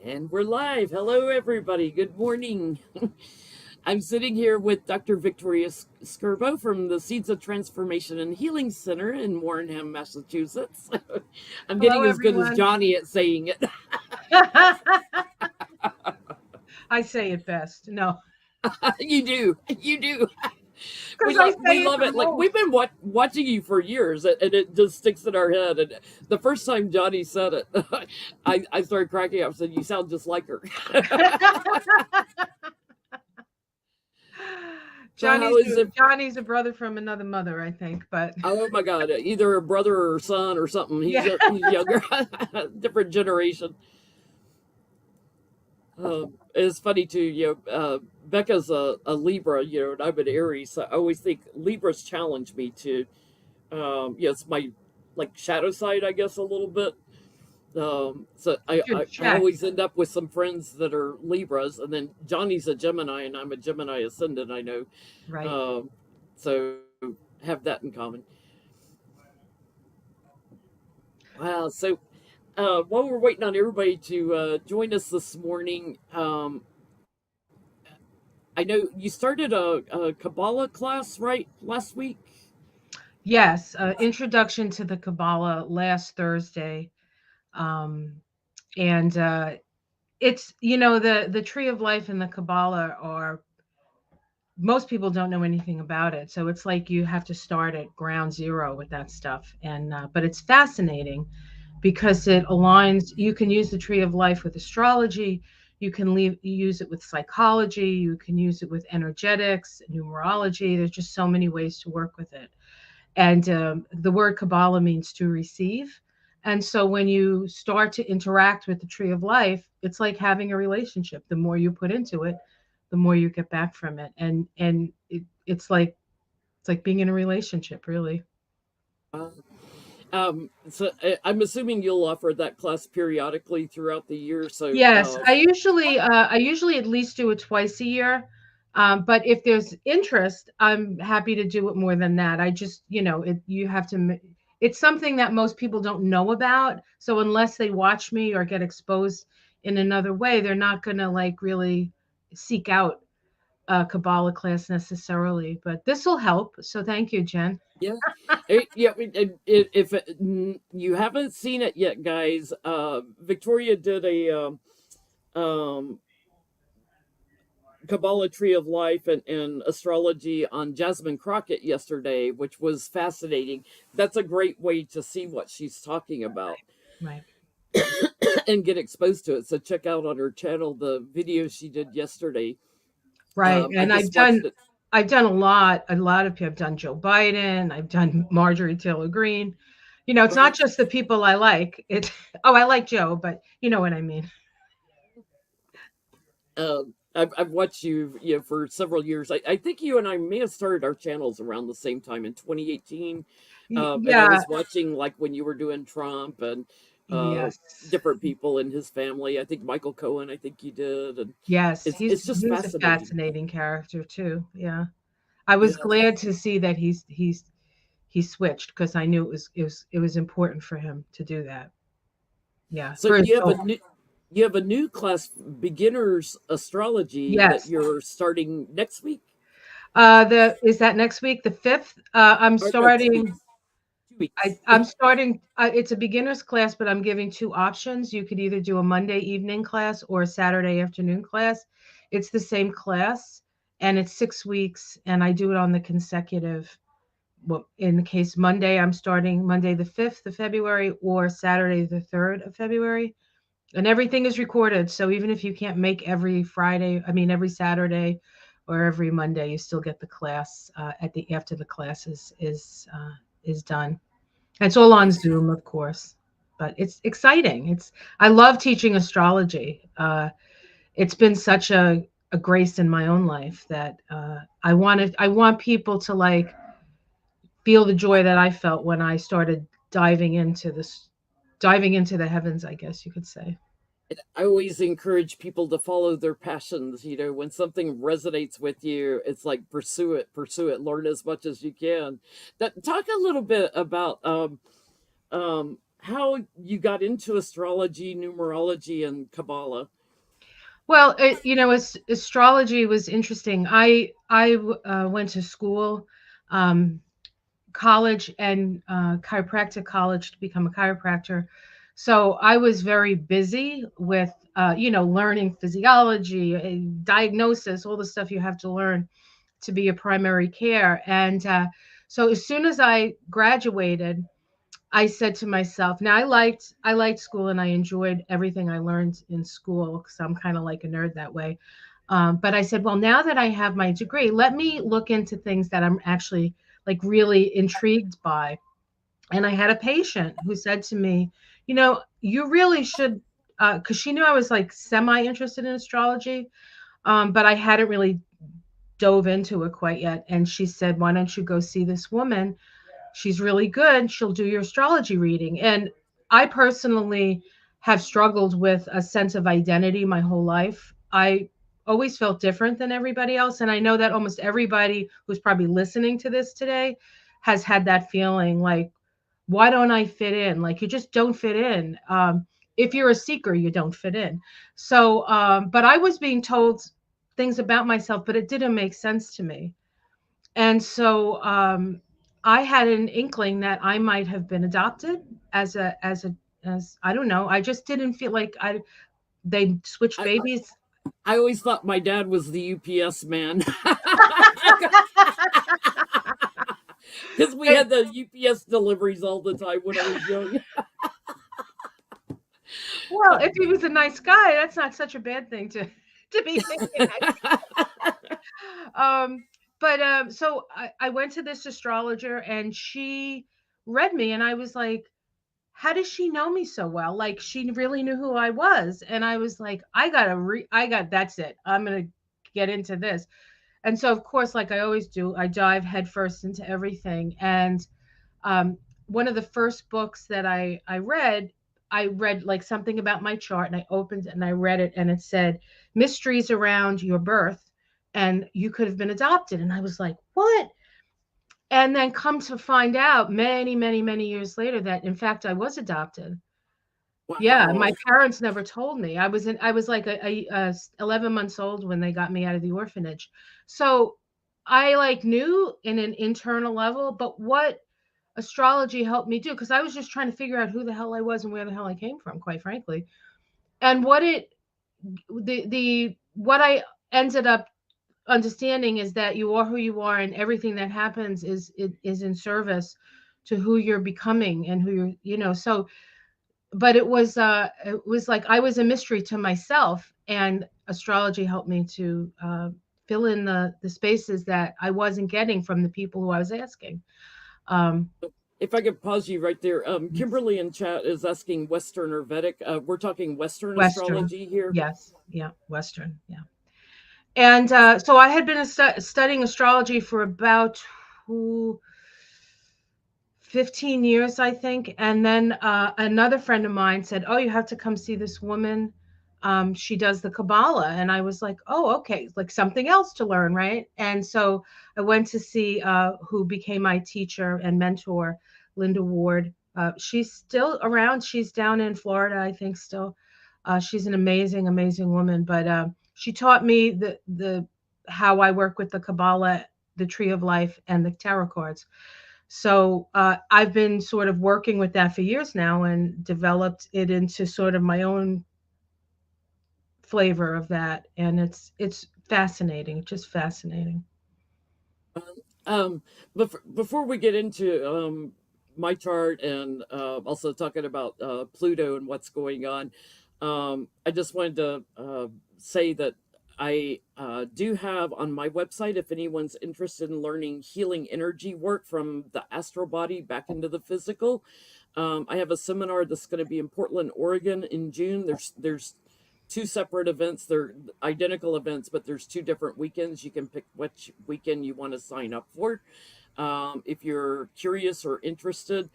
And we're live. Hello, everybody. Good morning. I'm sitting here with Dr. Victoria Scerbo from the Seeds of Transformation and Healing Center in Warrenham, Massachusetts. I'm Hello, getting as good as everyone. Johnny at saying it. I say it best. No, You do. You do. because I We say it love the it. Like we've most. been watching you for years, and it just sticks in our head. And the first time Johnny said it, I started cracking up. Said, "You sound just like her." So how Johnny's is it? Johnny's a brother from another mother, I think. But Oh my God! Either a brother or son or something. yeah, He's younger, different generation. It's funny too. Becca's a Libra. And I'm an Aries. So I always think Libras challenge me to. It's my like shadow side, I guess, a little bit. So good I check. always end up with some friends that are Libras, and then Johnny's a Gemini, and I'm a Gemini ascendant. I know. Right. Um, so have that in common. Wow. So while we're waiting on everybody to join us this morning, I know you started a Kabbalah class, right, last week? Yes. Introduction to the Kabbalah last Thursday, um, and it's the tree of life and the Kabbalah are most people don't know anything about it, so it's like you have to start at ground zero with that stuff. And but it's fascinating because it aligns. You can use the tree of life with astrology. Use it with psychology. You can use it with energetics, numerology. There's just so many ways to work with it. And the word Kabbalah means to receive. And so when you start to interact with the tree of life, it's like having a relationship. The more you put into it, the more you get back from it. And it's like being in a relationship, really. Uh, so I'm assuming you'll offer that class periodically throughout the year. So Yes, I usually at least do it twice a year. But if there's interest, I'm happy to do it more than that. I just, you have to. It's something that most people don't know about. So unless they watch me or get exposed in another way, they're not gonna like really seek out a Kabbalah class necessarily. But this will help. So thank you, Jen. yeah, if you haven't seen it yet, guys, Victoria did a um, Kabbalah Tree of Life and astrology on Jasmine Crockett yesterday, which was fascinating. That's a great way to see what she's talking about Right. and get exposed to it. So check out on her channel the video she did yesterday. Right. I And I've just done watched it. I've done a lot of people. I've done Joe Biden, I've done Marjorie Taylor Greene. It's not Right. just the people I like. Oh, I like Joe, but you know what I mean. I've watched you for several years. I think you and I may have started our channels around the same time in 2018. And I Yeah, was watching like when you were doing Trump and uh, yes. different people in his family. I think Michael Cohen. I think you did, and Yes, it's he's just he's a fascinating. fascinating character too. Yeah. I was Yeah. glad to see that he switched because I knew it was important for him to do that. Yeah, So for his you have a own. new class, beginners astrology, that Yes. you're starting next week The is that next week, the 5th? I'm or no 2 weeks. starting 2 weeks. I'm starting. It's a beginner's class, but I'm giving two options. You could either do a Monday evening class or a Saturday afternoon class. It's the same class, and it's 6 weeks, and I do it on the consecutive. Well, in the case Monday, I'm starting Monday the 5th of February or Saturday the 3rd of February, and everything is recorded. So even if you can't make every Friday, I mean every Saturday or every Monday, you still get the class at the after the class is done. It's all on Nice. Zoom, of course, but it's exciting. I love teaching astrology. It's been such a grace in my own life that I want people to like feel the joy that I felt when I started diving into the heavens, I guess you could say. And I always encourage people to follow their passions. When something resonates with you, it's like pursue it, learn as much as you can. Talk a little bit about how you got into astrology, numerology, and Kabbalah. Well, astrology was interesting. I went to school, um, college, and chiropractic college to become a chiropractor. So I was very busy with, learning physiology, diagnosis, all the stuff you have to learn to be a primary care. And so as soon as I graduated, I said to myself, now I liked school and I enjoyed everything I learned in school because I'm kind of like a nerd that way. But I said, well, now that I have my degree, let me look into things that I'm actually like really intrigued by. And I had a patient who said to me, you really should, because she knew I was like semi interested in astrology, but I hadn't really dove into it quite yet. And she said, why don't you go see this woman? She's really good. She'll do your astrology reading. And I personally have struggled with a sense of identity my whole life. I always felt different than everybody else. And I know that almost everybody who's probably listening to this today has had that feeling like, why don't I fit in? Like, you just don't fit in. If you're a seeker, you don't fit in. So, but I was being told things about myself, but it didn't make sense to me. And so I had an inkling that I might have been adopted as I don't know. I just didn't feel like I they switched I babies. I always thought my dad was the UPS man because we Hey, had the UPS deliveries all the time when I was young. well, if he was a nice guy, that's not such a bad thing to to be thinking. Um, but so I went to this astrologer and she read me, and I was like, how does she know me so well? Like, she really knew who I was. And I was like, that's it. I'm going to get into this. And so, of course, like I always do, I dive headfirst into everything. And um, one of the first books that I read like something about my chart, and I opened it and I read it, and it said mysteries around your birth, and you could have been adopted. And I was like, what? And then come to find out many, many, many years later that in fact I was adopted. Yeah, my Wow. parents never told me. I was like 11 months old when they got me out of the orphanage. So I like knew in an internal level, but what astrology helped me do, because I was just trying to figure out who the hell I was and where the hell I came from, quite frankly. And the what I ended up understanding is that you are who you are, and everything that happens is in service to who you're becoming and who so but it was like I was a mystery to myself, and astrology helped me to fill in the spaces that I wasn't getting from the people who I was asking. um If I could pause you right there, yes. Kimberly in chat is asking Western or Vedic. We're talking Western Western. astrology here. Yes, yeah, Western, yeah. And so I had been studying astrology for about ooh, 15 years, I think. And then another friend of mine said, oh, you have to come see this woman. She does the Kabbalah. And I was like, oh, okay, like something else to learn, right? And so I went to see who became my teacher and mentor, Linda Ward. She's still around. She's down in Florida, I think, still. She's an amazing, amazing woman. But she taught me the how I work with the Kabbalah, the Tree of Life, and the tarot cards. So I've been sort of working with that for years now and developed it into sort of my own flavor of that. And it's fascinating, just fascinating. Um, but before we get into my chart and also talking about Pluto and what's going on, I just wanted to say that I do have on my website, if anyone's interested in learning healing energy work from the astral body back into the physical, I have a seminar that's going to be in Portland, Oregon in June. There's two separate events. They're identical events, but there's two different weekends. You can pick which weekend you want to sign up for. If you're curious or interested,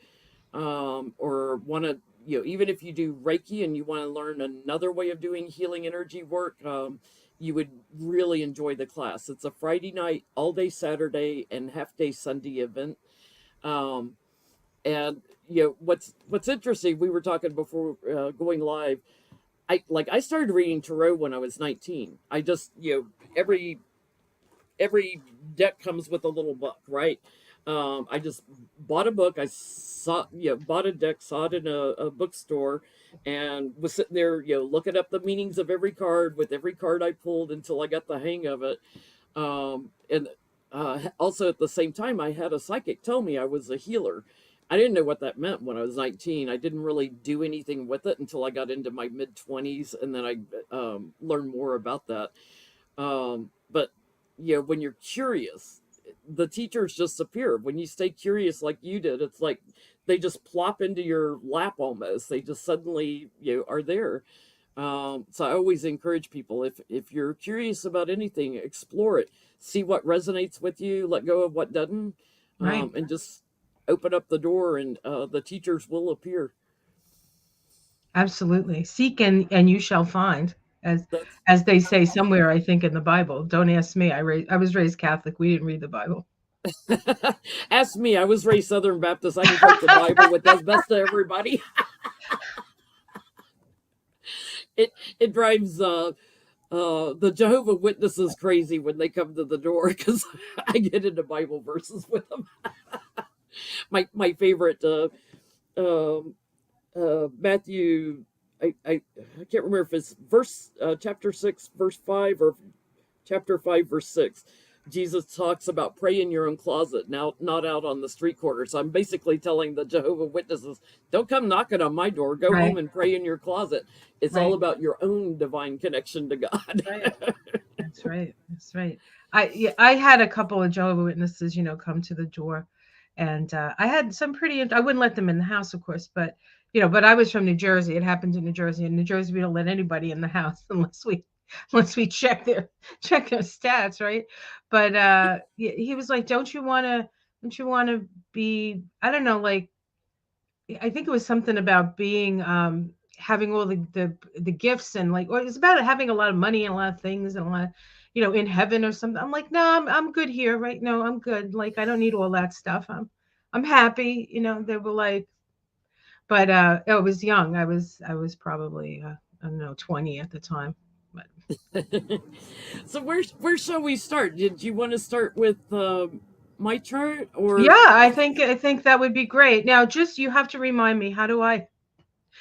or want to, even if you do Reiki and you want to learn another way of doing healing energy work, you would really enjoy the class. It's a Friday night, all day Saturday, and half day Sunday event. Um, and what's interesting, we were talking before going live. I started reading tarot when I was 19. I just, every deck comes with a little book, right? I just bought a book. I saw, bought a deck, saw it in a bookstore, and was sitting there, looking up the meanings of every card with every card I pulled until I got the hang of it. And Also at the same time, I had a psychic tell me I was a healer. I didn't know what that meant when I was 19. I didn't really do anything with it until I got into my mid 20s, and then I learned more about that. But when you're curious, the teachers just appear. When you stay curious like you did, it's like they just plop into your lap almost. They just suddenly are there. So I always encourage people, if you're curious about anything, explore it, see what resonates with you, let go of what doesn't, Right. and just open up the door, and the teachers will appear. Absolutely. Seek and you shall find, as That's as they say somewhere, I think in the Bible. Don't ask me. I was raised Catholic. We didn't read the Bible. Ask me. I was raised Southern Baptist. I can quote the Bible with as best to everybody. It drives the Jehovah Witnesses crazy when they come to the door because I get into Bible verses with them. My favorite um, Matthew. I can't remember if it's chapter 6 verse 5 or chapter 5 verse 6. Jesus talks about pray in your own closet, now not out on the street corner. So I'm basically telling the Jehovah Witnesses, don't come knocking on my door. Go home Right. and pray in your closet. It's all Right. about your own divine connection to God. Right. That's right. That's right. I had a couple of Jehovah Witnesses, come to the door, and I had some pretty. I wouldn't let them in the house, of course, but but I was from New Jersey. It happened in New Jersey. In New Jersey, we don't let anybody in the house unless we check their stats, right? But he was like, Don't you want to be? I don't know, like I think it was something about being having all the gifts and like or it's about having a lot of money and a lot of things and a lot of, in heaven or something. I'm like, no, I'm good here right now. I'm good. Like I don't need all that stuff. I'm happy. They were like, but I was young. I was probably I don't know 20 at the time. But So where shall we start? Did you want to start with my chart, or yeah, I think that would be great. Now, just you have to remind me how do I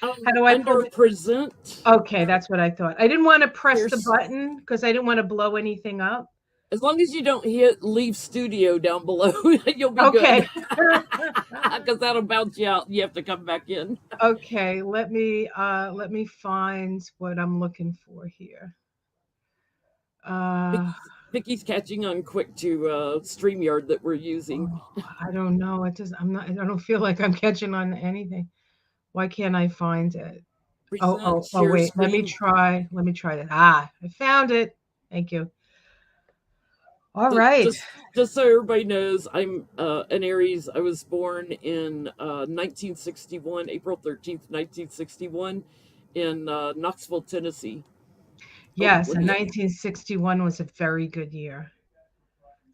pull under the present? Okay, that's what I thought. I didn't want to press the There's button because I didn't want to blow anything up. As long as you don't hit leave studio down below, you'll be good. Okay. Because that'll bounce you out. You have to come back in. Okay, let me find what I'm looking for here. Uh Vicky's catching on quick to StreamYard that we're using. oh, I don't know. I don't feel like I'm catching on to anything. Why can't I find it? Oh, Present, oh, oh share wait. Let me screen. try. Let me try that. I found it. Thank you. All So right. just so everybody knows, I'm an Aries. I was born in 1961, April 13th, 1961, in Knoxville, Tennessee. Oh, Yes, let and me. 1961 was a very good year.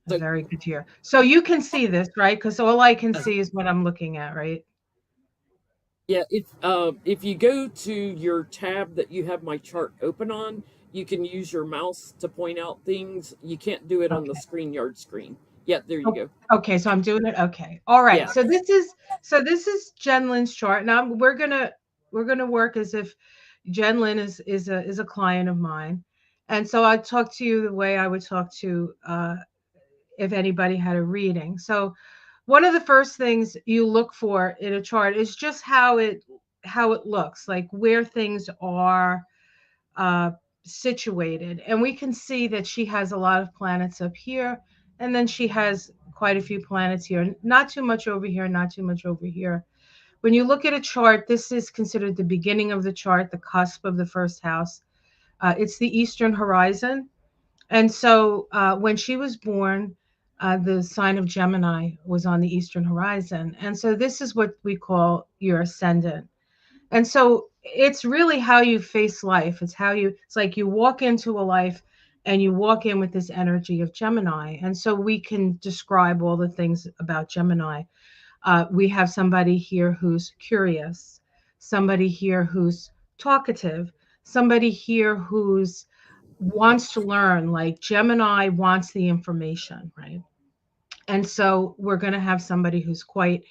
A So very good year. So you can see this, right? Because all I can uh, see is what I'm looking at, right? Yeah, if you go to your tab that you have my chart open on, you can use your mouse to point out things. You can't do it on the Okay. StreamYard screen. Yeah, there you Oh, go. okay, so I'm doing it. Okay. All right. Yeah. So this is Jen Lynn's chart. Now we're gonna work as if Jen Lynn is a client of mine. And so I talk to you the way I would talk to if anybody had a reading. So one of the first things you look for in a chart is just how it looks, like where things are uh, situated. And we can see that she has a lot of planets up here, and then she has quite a few planets here. Not too much over here, not too much over here. When you look at a chart, this is considered the beginning of the chart, the cusp of the first house. It's the eastern horizon. And so when she was born, the sign of Gemini was on the eastern horizon. And so this is what we call your ascendant. And so it's really how you face life. It's like you walk into a life and you walk in with this energy of Gemini. And so we can describe all the things about Gemini. We have somebody here who's curious, somebody here who's talkative, somebody here who's wants to learn, like Gemini wants the information, right? And so we're going to have somebody who's quite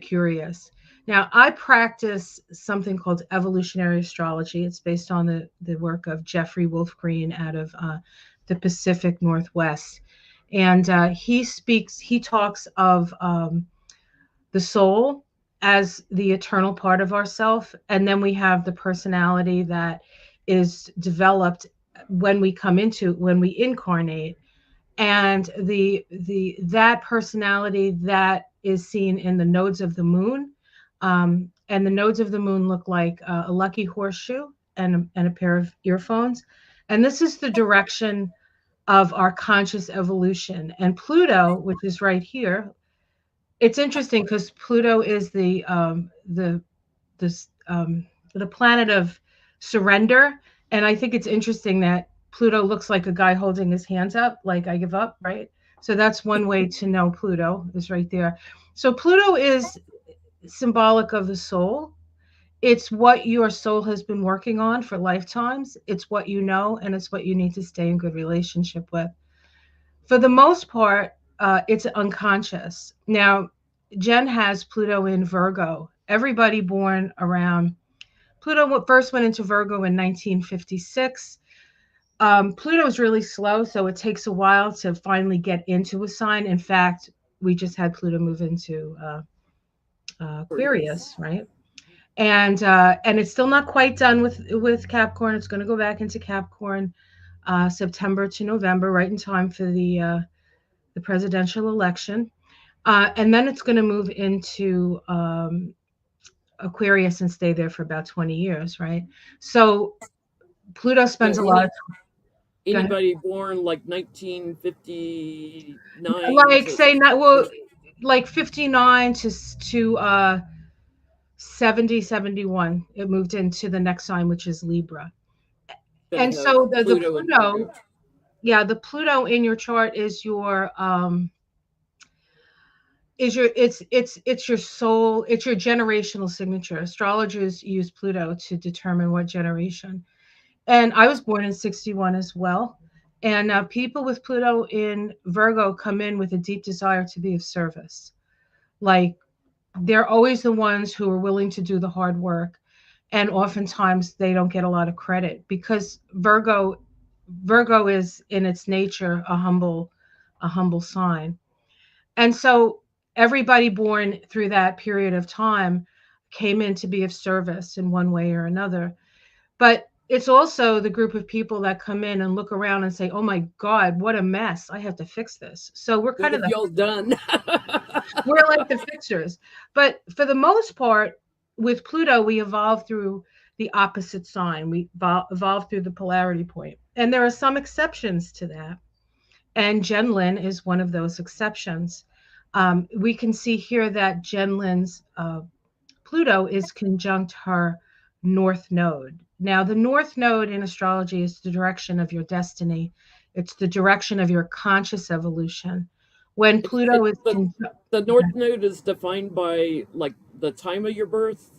curious. Now, I practice something called evolutionary astrology. It's based on the work of Jeffrey Wolf Green out of the Pacific Northwest. And he talks of the soul as the eternal part of ourself. And then we have the personality that is developed when we incarnate, and the that personality that is seen in the nodes of the moon, and the nodes of the moon look like a lucky horseshoe and a pair of earphones, and this is the direction of our conscious evolution. And Pluto, which is right here, it's interesting because Pluto is this the planet of surrender, and I think it's interesting that Pluto looks like a guy holding his hands up, like I give up, right? So that's one way to know Pluto is right there. So Pluto is symbolic of the soul. It's what your soul has been working on for lifetimes. It's what you know, and it's what you need to stay in good relationship with. For the most part, it's unconscious. Now, Jen has Pluto in Virgo. Everybody born around Pluto first went into Virgo in 1956. Pluto is really slow, so it takes a while to finally get into a sign. In fact, we just had Pluto move into Aquarius. Aquarius, right? And it's still not quite done with Capricorn. It's going to go back into Capricorn September to November, right in time for the presidential election. And then it's going to move into Aquarius and stay there for about 20 years, right? So Pluto So spends a lot of time. anybody born like 1959 Like to say not well, to like 59 to 70, 71. It moved into the next sign, which is Libra. gonna And have so the Pluto and Pluto, Virgo. yeah, the Pluto in your chart is your soul, it's your generational signature. Astrologers use Pluto to determine what generation. And I was born in 61 as well. And people with Pluto in Virgo come in with a deep desire to be of service. Like they're always the ones who are willing to do the hard work. And oftentimes they don't get a lot of credit because Virgo is in its nature a humble sign. And so everybody born through that period of time came in to be of service in one way or another. But it's also the group of people that come in and look around and say, "Oh my God, what a mess! I have to fix this." So What have y'all done? we're like the fixers. But for the most part, with Pluto, we evolve through the opposite sign. We evolve through the polarity point, and there are some exceptions to that. And Jen Lin is one of those exceptions. We can see here that Jen Lin's Pluto is conjunct her North Node. Now, the North Node in astrology is the direction of your destiny, it's the direction of your conscious evolution. When It Pluto is conjunct, the North Node is defined by like the time of your birth.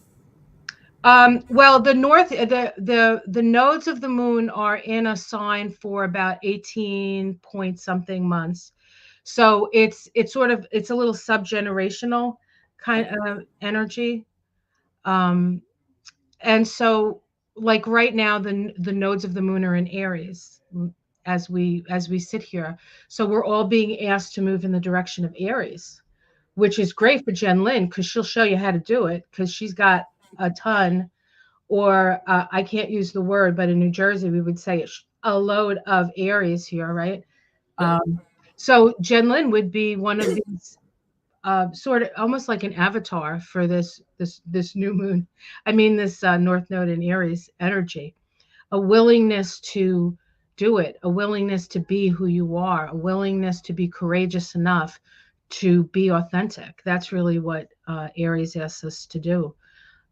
well, the nodes of the moon are in a sign for about 18 point something months. So it's a little subgenerational kind Okay. of energy. Um, and so like right now the nodes of the moon are in Aries as we sit here. So we're all being asked to move in the direction of Aries, which is great for Jen Lin because she'll show you how to do it because she's got a ton, or I can't use the word, but in New Jersey we would say a load of Aries here, right? Yeah. Um, so Jen Lin would be one of these sort of almost like an avatar for this new moon. I mean, this North Node in Aries energy, a willingness to do it, a willingness to be who you are, a willingness to be courageous enough to be authentic. That's really what Aries asks us to do.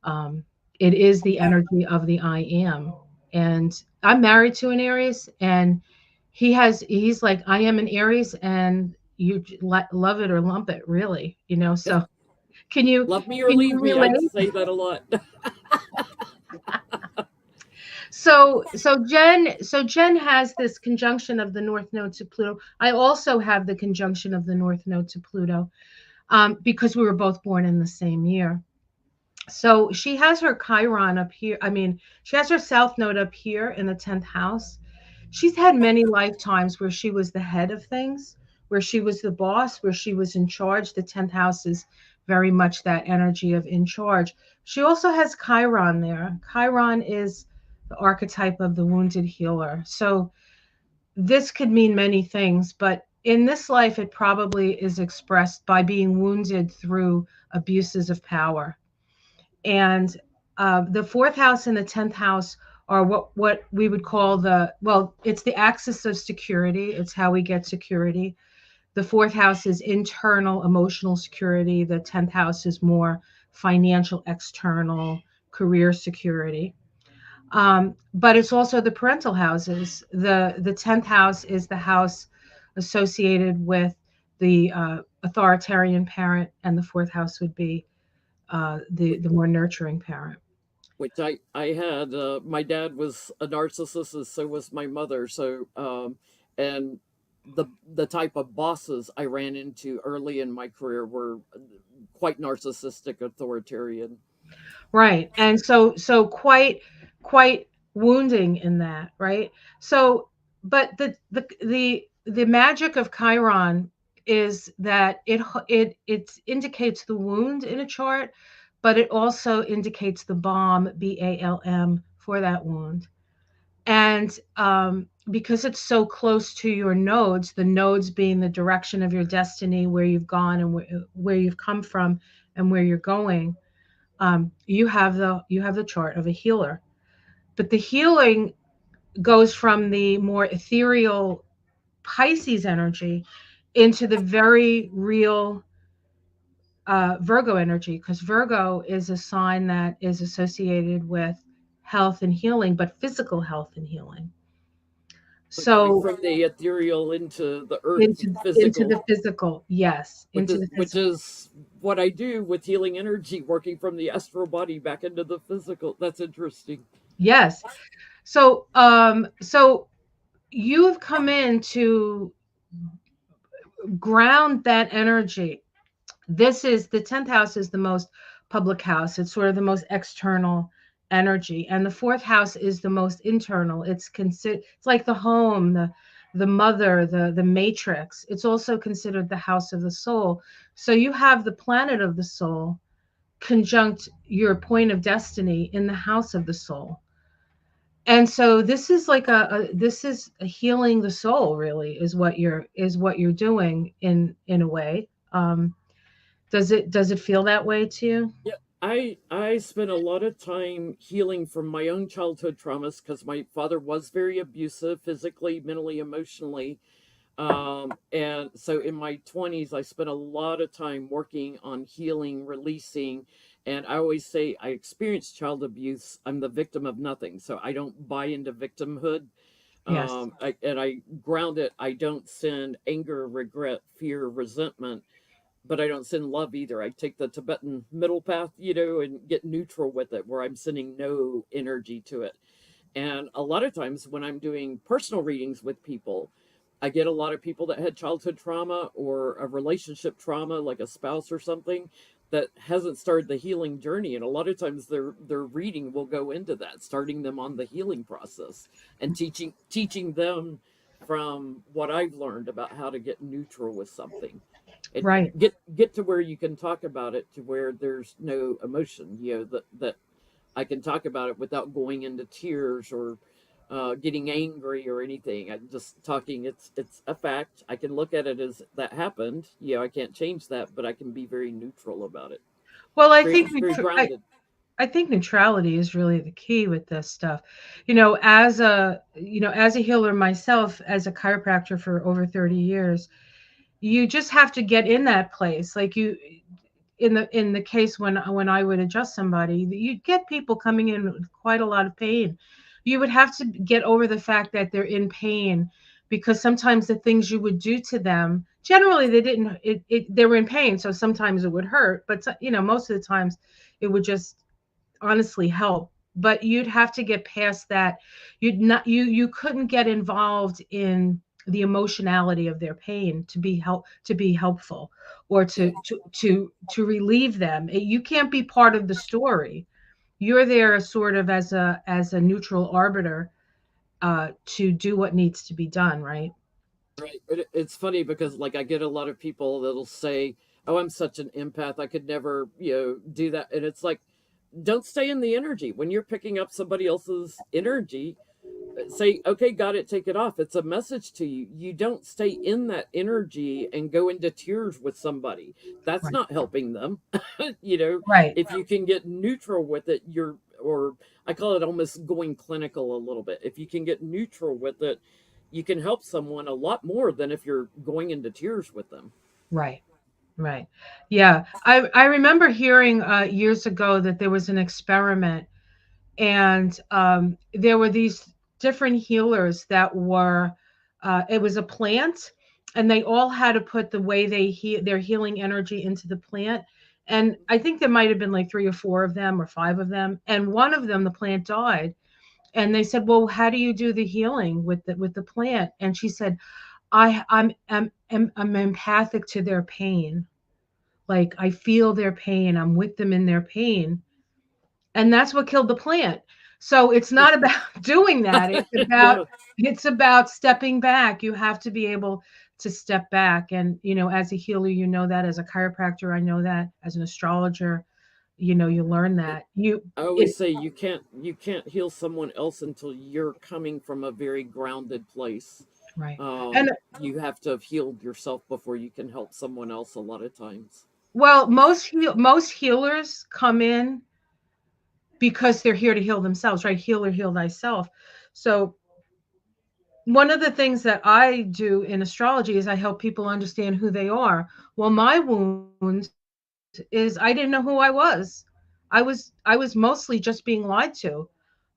Um, it is the energy of the I am. And I'm married to an Aries, and he's like, I am an Aries, and you love it or lump it, really, you know. So can you Love me or can you leave me. I relate? say that a lot. So Jen has this conjunction of the North Node to Pluto. I also have the conjunction of the North Node to Pluto, because we were both born in the same year. So she has her Chiron up here. I mean, she has her South Node up here in the 10th house. She's had many lifetimes where she was the head of things, where she was the boss, where she was in charge. The 10th house is very much that energy of in charge. She also has Chiron there. Chiron is the archetype of the wounded healer. So this could mean many things, but in this life, it probably is expressed by being wounded through abuses of power. And the fourth house and the 10th house are what we would call it's the axis of security. It's how we get security. The fourth house is internal emotional security. The 10th house is more financial, external, career security. But it's also the parental houses. The 10th house is the house associated with the authoritarian parent, and the fourth house would be the more nurturing parent. which I had. My dad was a narcissist, and so was my mother. So, and the type of bosses I ran into early in my career were quite narcissistic, authoritarian. Right. And so quite wounding in that, right? So but the magic of Chiron is that it indicates the wound in a chart, but it also indicates the BALM for that wound. And because it's so close to your nodes, the nodes being the direction of your destiny, where you've gone and where you've come from and where you're going, you have the chart of a healer. But the healing goes from the more ethereal Pisces energy into the very real Virgo energy, because Virgo is a sign that is associated with health and healing, but physical health and healing. So going So from the ethereal into the earth into physical, the physical, yes, into the which physical, is what I do with healing energy, working from the astral body back into the physical. That's interesting. yes. So you have come in to ground that energy. This is the 10th house is the most public house. It's sort of the most external energy. And the fourth house is the most internal. It's like the home, the mother, the matrix. It's also considered the house of the soul. So you have the planet of the soul conjunct your point of destiny in the house of the soul. And so this is like this is healing the soul, really, is what you're doing in a way. Does it feel that way to you? Yeah, I spent a lot of time healing from my own childhood traumas because my father was very abusive, physically, mentally, emotionally. And so in my 20s, I spent a lot of time working on healing, releasing. And I always say I experienced child abuse. I'm the victim of nothing. So I don't buy into victimhood. Yes. And I ground it. I don't send anger, regret, fear, resentment, but I don't send love either. I take the Tibetan middle path, and get neutral with it, where I'm sending no energy to it. And a lot of times when I'm doing personal readings with people, I get a lot of people that had childhood trauma or a relationship trauma, like a spouse or something, that hasn't started the healing journey. And a lot of times their reading will go into that, starting them on the healing process and teaching them from what I've learned about how to get neutral with something and Right. get to where you can talk about it, to where there's no emotion, that I can talk about it without going into tears or getting angry or anything. I'm just talking. It's a fact. I can look at it as that happened. I can't change that, but I can be very neutral about it. Well, I Very think very grounded. I think neutrality is really the key with this stuff. As a healer myself, as a chiropractor for over 30 years, you just have to get in that place. Like in the case when I would adjust somebody, you'd get people coming in with quite a lot of pain. You would have to get over the fact that they're in pain, because sometimes the things you would do to them, generally they didn't they were in pain, so sometimes it would hurt, but most of the times it would just honestly help but you'd have to get past that. You couldn't get involved in the emotionality of their pain to be helpful, or Yeah. to relieve them. You can't be part of the story. You're there sort of as a neutral arbiter, to do what needs to be done, right? Right. It's funny because like I get a lot of people that'll say, "Oh, I'm such an empath. I could never, do that." And it's like, don't stay in the energy. When you're picking up somebody else's energy, say, "Okay, got it, take it off." It's a message to you. You don't stay in that energy and go into tears with somebody. That's Right. not helping them. you know, Right. if you can get neutral with it, or I call it almost going clinical a little bit. If you can get neutral with it, you can help someone a lot more than if you're going into tears with them. Right. Right. Yeah. I remember hearing years ago that there was an experiment, and there were these different healers that were, it was a plant, and they all had to put the way their healing energy into the plant. And I think there might have been like three or four of them or five of them. And one of them, the plant died. And they said, "Well, how do you do the healing with the plant?" And she said, I'm empathic to their pain. Like, I feel their pain. I'm with them in their pain." And that's what killed the plant. So it's not about doing that. yeah. It's about stepping back. You have to be able to step back. And, as a healer, that. As a chiropractor, I know that. As an astrologer, you learn that. I always It say you can't heal someone else until you're coming from a very grounded place. Right. And You have to have healed yourself before you can help someone else a lot of times. well, most healers come in because they're here to heal themselves, right? Heal or heal thyself. So one of the things that I do in astrology is I help people understand who they are. Well, my wounds is I didn't know who I was. I was mostly just being lied to.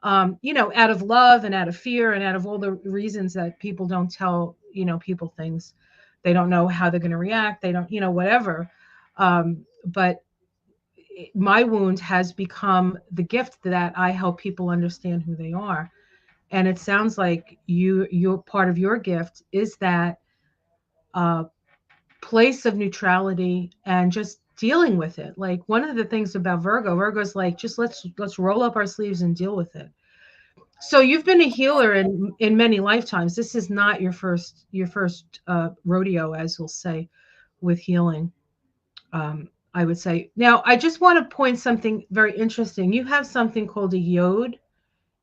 Out of love and out of fear and out of all the reasons that people don't tell, people things. They don't know how they're going to react. They don't, whatever. But my wound has become the gift that I help people understand who they are. And it sounds like your part of your gift is that uh, place of neutrality and just dealing with it. Like, one of the things about Virgo's like, just let's roll up our sleeves and deal with it. So you've been a healer in many lifetimes. This is not your first rodeo, as we'll say, with healing. I would say. Now, I just want to point something very interesting. You have something called a yod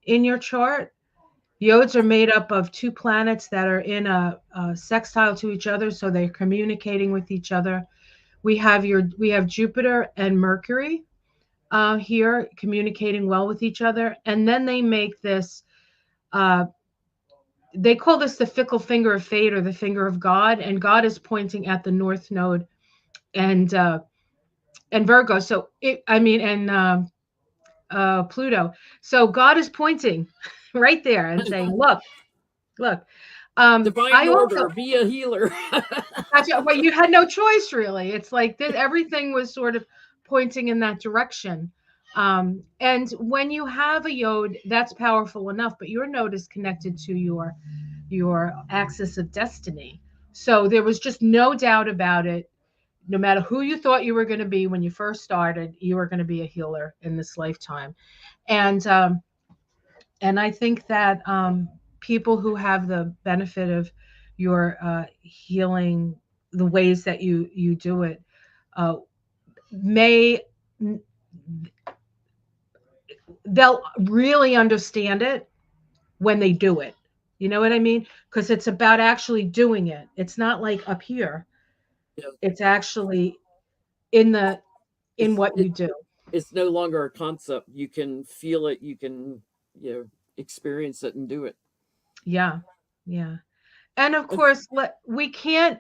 in your chart. Yods are made up of two planets that are in a sextile to each other, so they're communicating with each other. We have Jupiter and Mercury here communicating well with each other, and then they make this. Uh, they call this the fickle finger of fate, or the finger of God, and God is pointing at the North Node and Virgo. So Pluto. So God is pointing right there and saying, look. Divine I also order, be a healer. gotcha. Well, you had no choice, really. It's like everything was sort of pointing in that direction. And when you have a yod, that's powerful enough. But your node is connected to your axis of destiny. So there was just no doubt about it. No matter who you thought you were going to be when you first started, you were going to be a healer in this lifetime. And I think that people who have the benefit of your healing, the ways that you do it, uh, may they'll really understand it when they do it. You know what I mean? Because it's about actually doing it. It's not like up here. Yeah. It's actually in the in It's what it, you do. it's no longer a concept. You can feel it. You can experience it and do it. Yeah, yeah. And of It's, course, we can't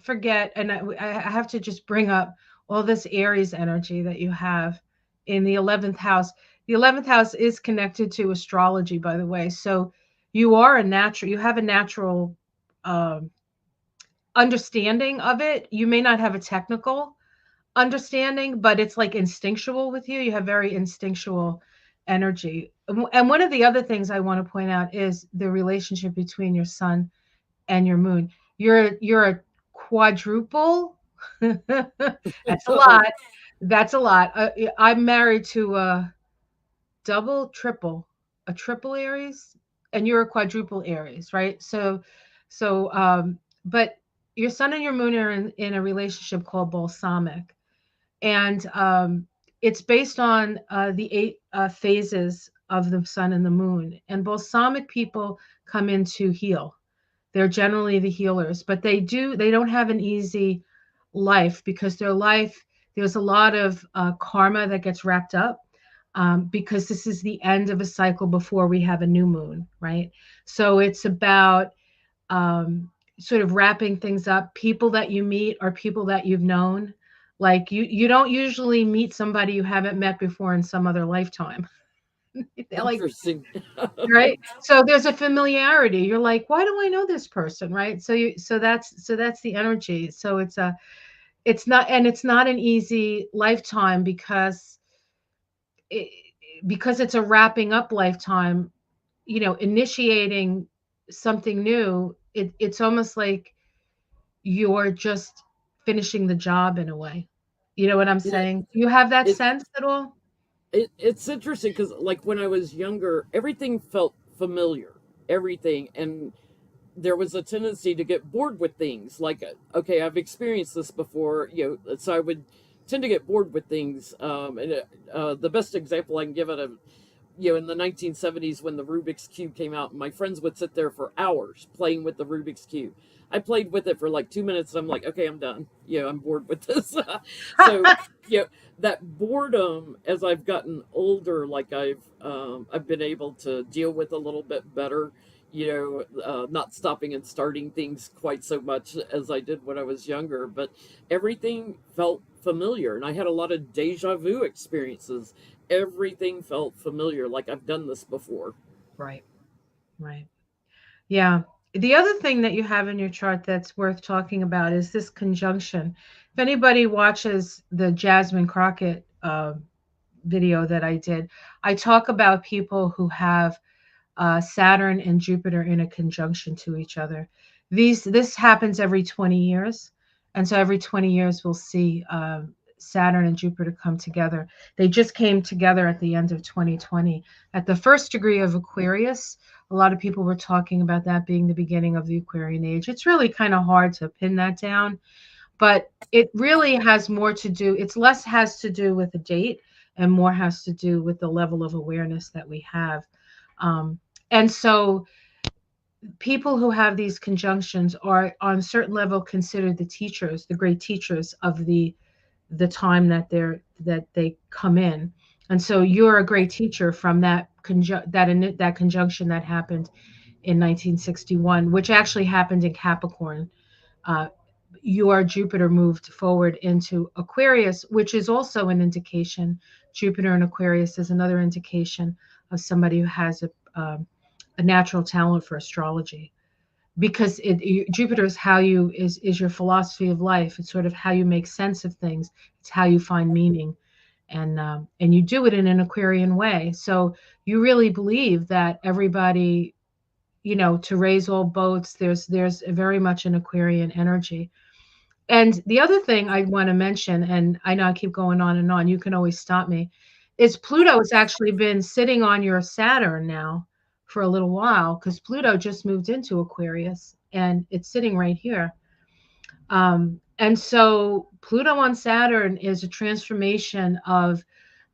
forget, and I have to just bring up all this Aries energy that you have in the 11th house. The 11th house is connected to astrology, by the way. So you have a natural um, understanding of it. You may not have a technical understanding, but it's like instinctual with you. You have very instinctual energy. And one of the other things I want to point out is the relationship between your sun and your moon. You're a quadruple. That's a lot. That's a lot. I'm married to a double, triple, a triple Aries, and you're a quadruple Aries, right? But your sun and your moon are in a relationship called balsamic, and it's based on the eight phases of the sun and the moon. And balsamic people come in to heal. They're generally the healers, but they don't have an easy life because their life there's a lot of karma that gets wrapped up because this is the end of a cycle before we have a new moon, right? So it's about sort of wrapping things up. People that you meet are people that you've known. Like you don't usually meet somebody you haven't met before in some other lifetime. They're like, Interesting. right? So there's a familiarity. You're like, why do I know this person, right? So that's the energy. So it's not an easy lifetime it, because it's a wrapping up lifetime, initiating something new. It's almost like you're just finishing the job in a way. You know what I'm Yeah, saying? You have that it's sense at all? it's interesting because like when I was younger, everything felt familiar, everything, and there was a tendency to get bored with things. Like, okay, I've experienced this before, so I would tend to get bored with things. The best example I can give it, in the 1970s when the Rubik's Cube came out, my friends would sit there for hours playing with the Rubik's Cube. I played with it for like 2 minutes and I'm like, okay, I'm done. I'm bored with this. So, that boredom as I've gotten older, like I've been able to deal with a little bit better, not stopping and starting things quite so much as I did when I was younger, but everything felt familiar and I had a lot of deja vu experiences. Everything felt familiar, like I've done this before. Right, right. Yeah. The other thing that you have in your chart that's worth talking about is this conjunction. If anybody watches the Jasmine Crockett video that I did, I talk about people who have Saturn and Jupiter in a conjunction to each other. This happens every 20 years, and so every 20 years we'll see Saturn and Jupiter come together. They just came together at the end of 2020 at the first degree of Aquarius. A lot of people were talking about that being the beginning of the Aquarian age. It's really kind of hard to pin that down, but it really has more to do. It's less has to do with the date and more has to do with the level of awareness that we have. Um, and so people who have these conjunctions are on a certain level considered the teachers, the great teachers of the time that they come in. And so you're a great teacher from that conjunction that happened in 1961, which actually happened in Capricorn. Uh, your Jupiter moved forward into Aquarius, which is also an indication. Jupiter in Aquarius is another indication of somebody who has a natural talent for astrology because Jupiter is how you is your philosophy of life. It's sort of how you make sense of things. It's how you find meaning, and you do it in an Aquarian way. So you really believe that everybody, to raise all boats. There's very much an Aquarian energy. And the other thing I want to mention, and I know I keep going on and on, you can always stop me, is Pluto has actually been sitting on your Saturn now for a little while because Pluto just moved into Aquarius and it's sitting right here. And so Pluto on Saturn is a transformation of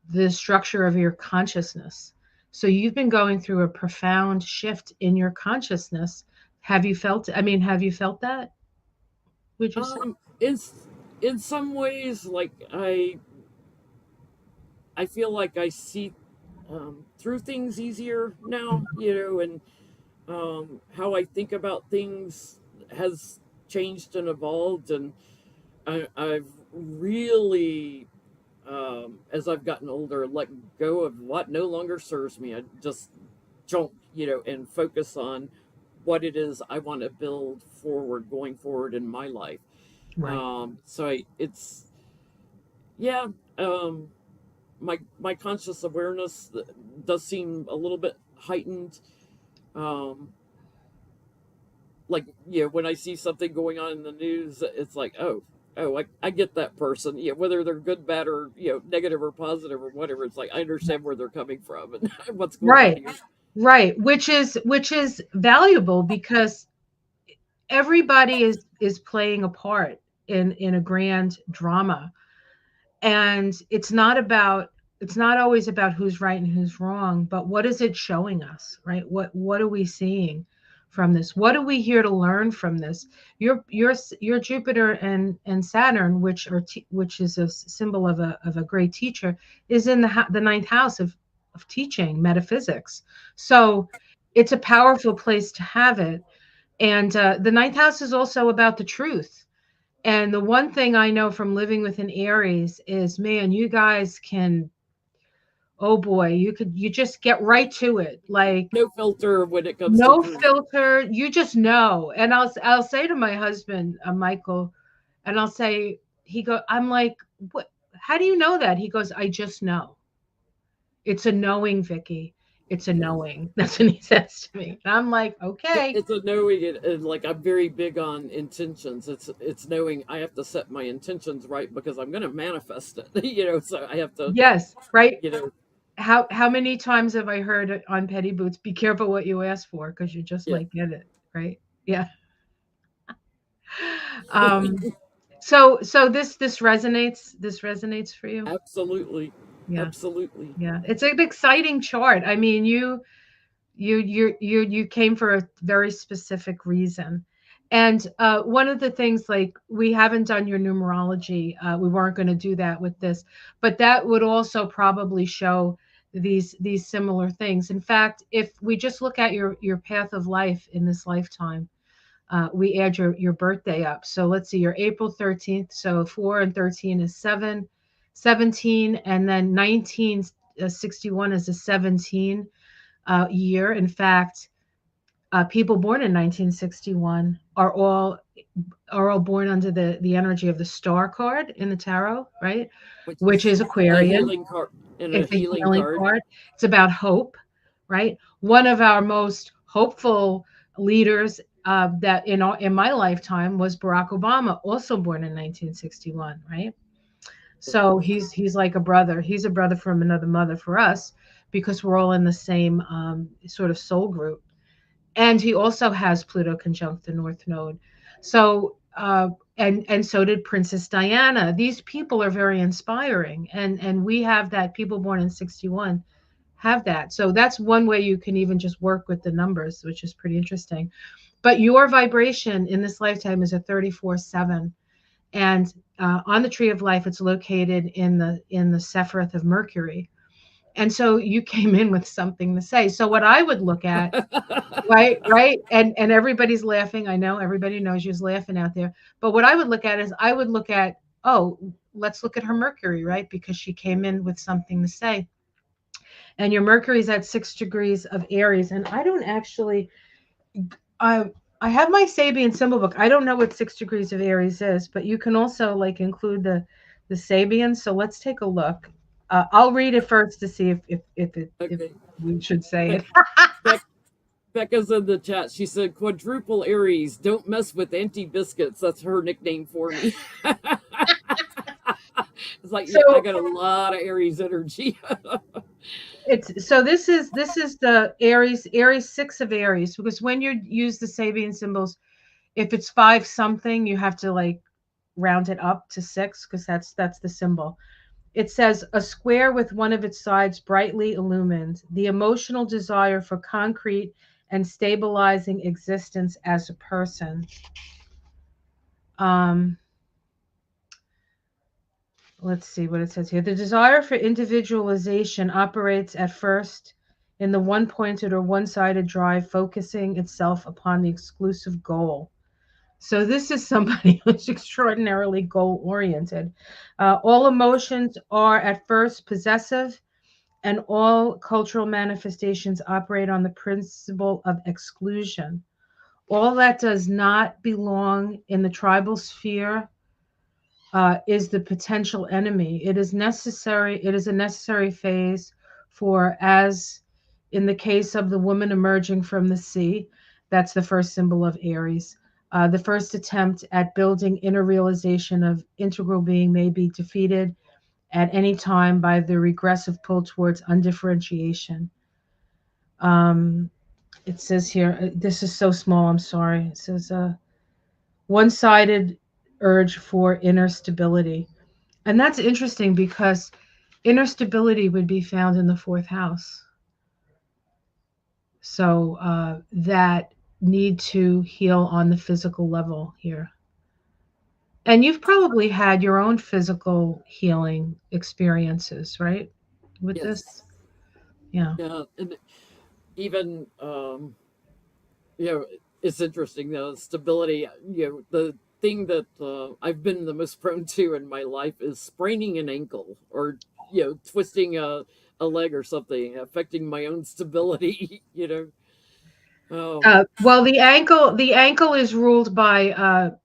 the structure of your consciousness. So you've been going through a profound shift in your consciousness. Have you felt that? Would you say? It's in some ways like I feel like I see through things easier now, and how I think about things has changed and evolved, and I've really, as I've gotten older, let go of what no longer serves me. I just jump, and focus on what it is I want to build forward, going forward in my life. Right. So it's, yeah. Um, my conscious awareness does seem a little bit heightened. Um, like when I see something going on in the news, it's like, oh, I get that person. Whether they're good, bad, or negative or positive or whatever. It's like I understand where they're coming from and what's going on Right. here. Right. Which is valuable because everybody is playing a part in a grand drama. And it's not always about who's right and who's wrong, but what is it showing us, right? What are we seeing from this? What are we here to learn from this? Your Jupiter and Saturn, which is a symbol of a great teacher, is in the ninth house of teaching metaphysics. So it's a powerful place to have it. And the ninth house is also about the truth. And the one thing I know from living with an Aries is, man, you guys can, oh boy, you just get right to it. Like No filter when it comes to no truth. filter, you just know. And I'll say to my husband, Michael, and I'll say, I'm like, what? How do you know that? He goes, I just know. It's a knowing, Vicky. It's a knowing. That's what he says to me. And I'm like, okay, It's a knowing it, and like I'm very big on intentions. It's knowing I have to set my intentions right because I'm going to manifest it. So I have to, yes, right. you know, How many times have I heard it on Petty Boots? Be careful what you ask for because you just yeah, might get it, right? Yeah. Um, so this resonates. This resonates for you. absolutely, Yeah, absolutely. yeah. It's an exciting chart. I mean, you came for a very specific reason. And one of the things, like, we haven't done your numerology. We weren't going to do that with this, but that would also probably show these similar things. In fact, if we just look at your path of life in this lifetime, we add your birthday up. So let's see, you're April 13th. So 4 and 13 is 7, 17, and then 1961 is a 17 year. In fact, people born in 1961 are all born under the energy of the star card in the tarot, right? Which Which is is a Aquarian. healing card and a It's a healing healing card, card. It's about hope, right? One of our most hopeful leaders that in my lifetime was Barack Obama, also born in 1961, right? So he's like a brother. He's a brother from another mother for us because we're all in the same sort of soul group. And he also has Pluto conjunct the North Node. So and so did Princess Diana. These people are very inspiring, and we have that. People born in 61 have that. So that's one way you can even just work with the numbers, which is pretty interesting. But your vibration in this lifetime is a 34/7, and on the tree of life, it's located in the Sephiroth of Mercury. And so you came in with something to say. So what I would look at, right, and everybody's laughing. I know everybody knows you're laughing out there. But what I would look at is, I would look at, oh, let's look at her Mercury, right, because she came in with something to say. And your Mercury's at 6 degrees of Aries, and I don't actually, I I have my Sabian symbol book. I don't know what 6 degrees of Aries is, but you can also like include the Sabian. So let's take a look. I'll read it first to see if okay. we should say Be- it. Beck, Becca's in the chat. She said, "Quadruple Aries, don't mess with Auntie Biscuits." That's her nickname for me. It's like, yeah, I So got a lot of Aries energy. this is the Aries 6 of Aries, because when you use the Sabian symbols, if it's five something, you have to like round it up to six because that's the symbol. It says a square with one of its sides brightly illumined, the emotional desire for concrete and stabilizing existence as a person. Um, let's see what it says here. The desire for individualization operates at first in the one pointed or one sided drive, focusing itself upon the exclusive goal. So, this is somebody who's extraordinarily goal oriented. All emotions are at first possessive, and all cultural manifestations operate on the principle of exclusion. All that does not belong in the tribal sphere is the potential enemy. It is necessary. It is a necessary phase for, as in the case of the woman emerging from the sea, that's the first symbol of Aries. The first attempt at building inner realization of integral being may be defeated at any time by the regressive pull towards undifferentiation. Um, it says here, this is so small, I'm sorry. It says, one sided urge for inner stability. And that's interesting because inner stability would be found in the fourth house. So that need to heal on the physical level here. And you've probably had your own physical healing experiences, right? With Yes. this? Yeah. Yeah. And even, you know, it's interesting, stability, the thing that I've been the most prone to in my life is spraining an ankle or, twisting a leg or something, affecting my own stability, Well, the ankle is ruled by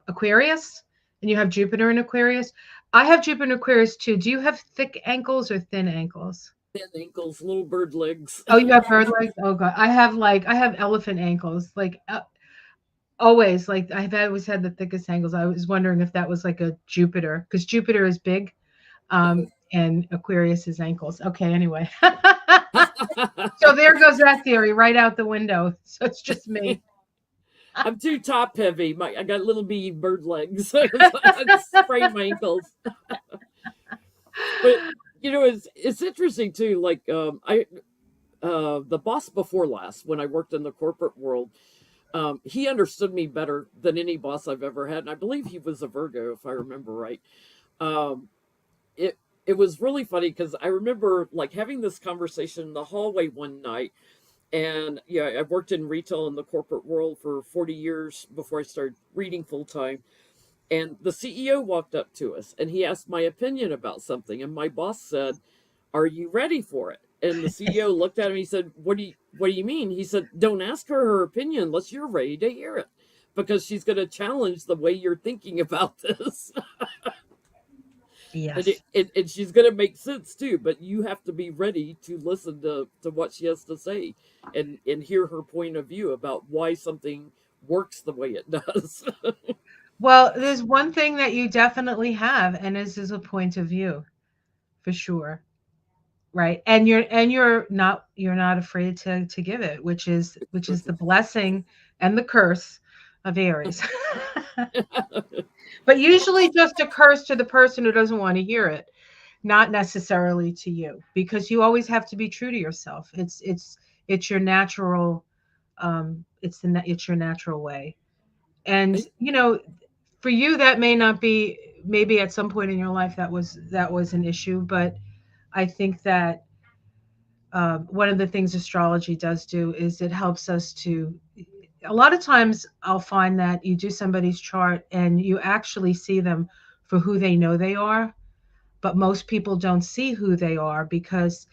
Aquarius, and you have Jupiter in Aquarius. I have Jupiter in Aquarius too. Do you have thick ankles or thin ankles? thin ankles, little bird legs. Oh, you have bird legs. Oh god, I have elephant ankles. Like always, like I've always had the thickest ankles. I was wondering if that was like a Jupiter, because Jupiter is big, and Aquarius is ankles. Okay, anyway. So there goes that theory right out the window. So it's just me. I'm too top heavy. I got little bitty bird legs. So I sprained my ankles. But it's interesting too. Like I the boss before last, when I worked in the corporate world, he understood me better than any boss I've ever had, and I believe he was a Virgo, if I remember right. Um, it it was really funny because I remember like having this conversation in the hallway one night, and yeah, I worked in retail in the corporate world for 40 years before I started reading full time. And the CEO walked up to us and he asked my opinion about something, and my boss said, "Are you ready for it?" And the CEO looked at him. He said, "What do you mean?" He said, "Don't ask her opinion unless you're ready to hear it, because she's going to challenge the way you're thinking about this." And, Yes. and she's going to make sense too, but you have to be ready to listen to what she has to say, and hear her point of view about why something works the way it does. Well, there's one thing that you definitely have, and this is a point of view for sure, right? And you're not afraid to give it, which is the blessing and the curse of Aries. But usually just a curse to the person who doesn't want to hear it, not necessarily to you, because you always have to be true to yourself. It's your natural, it's your natural way. And for you that may not be, maybe at some point in your life that was an issue, but I think that one of the things astrology does do is it helps us to, a lot of times I'll find that you do somebody's chart and you actually see them for who they know they are, but most people don't see who they are because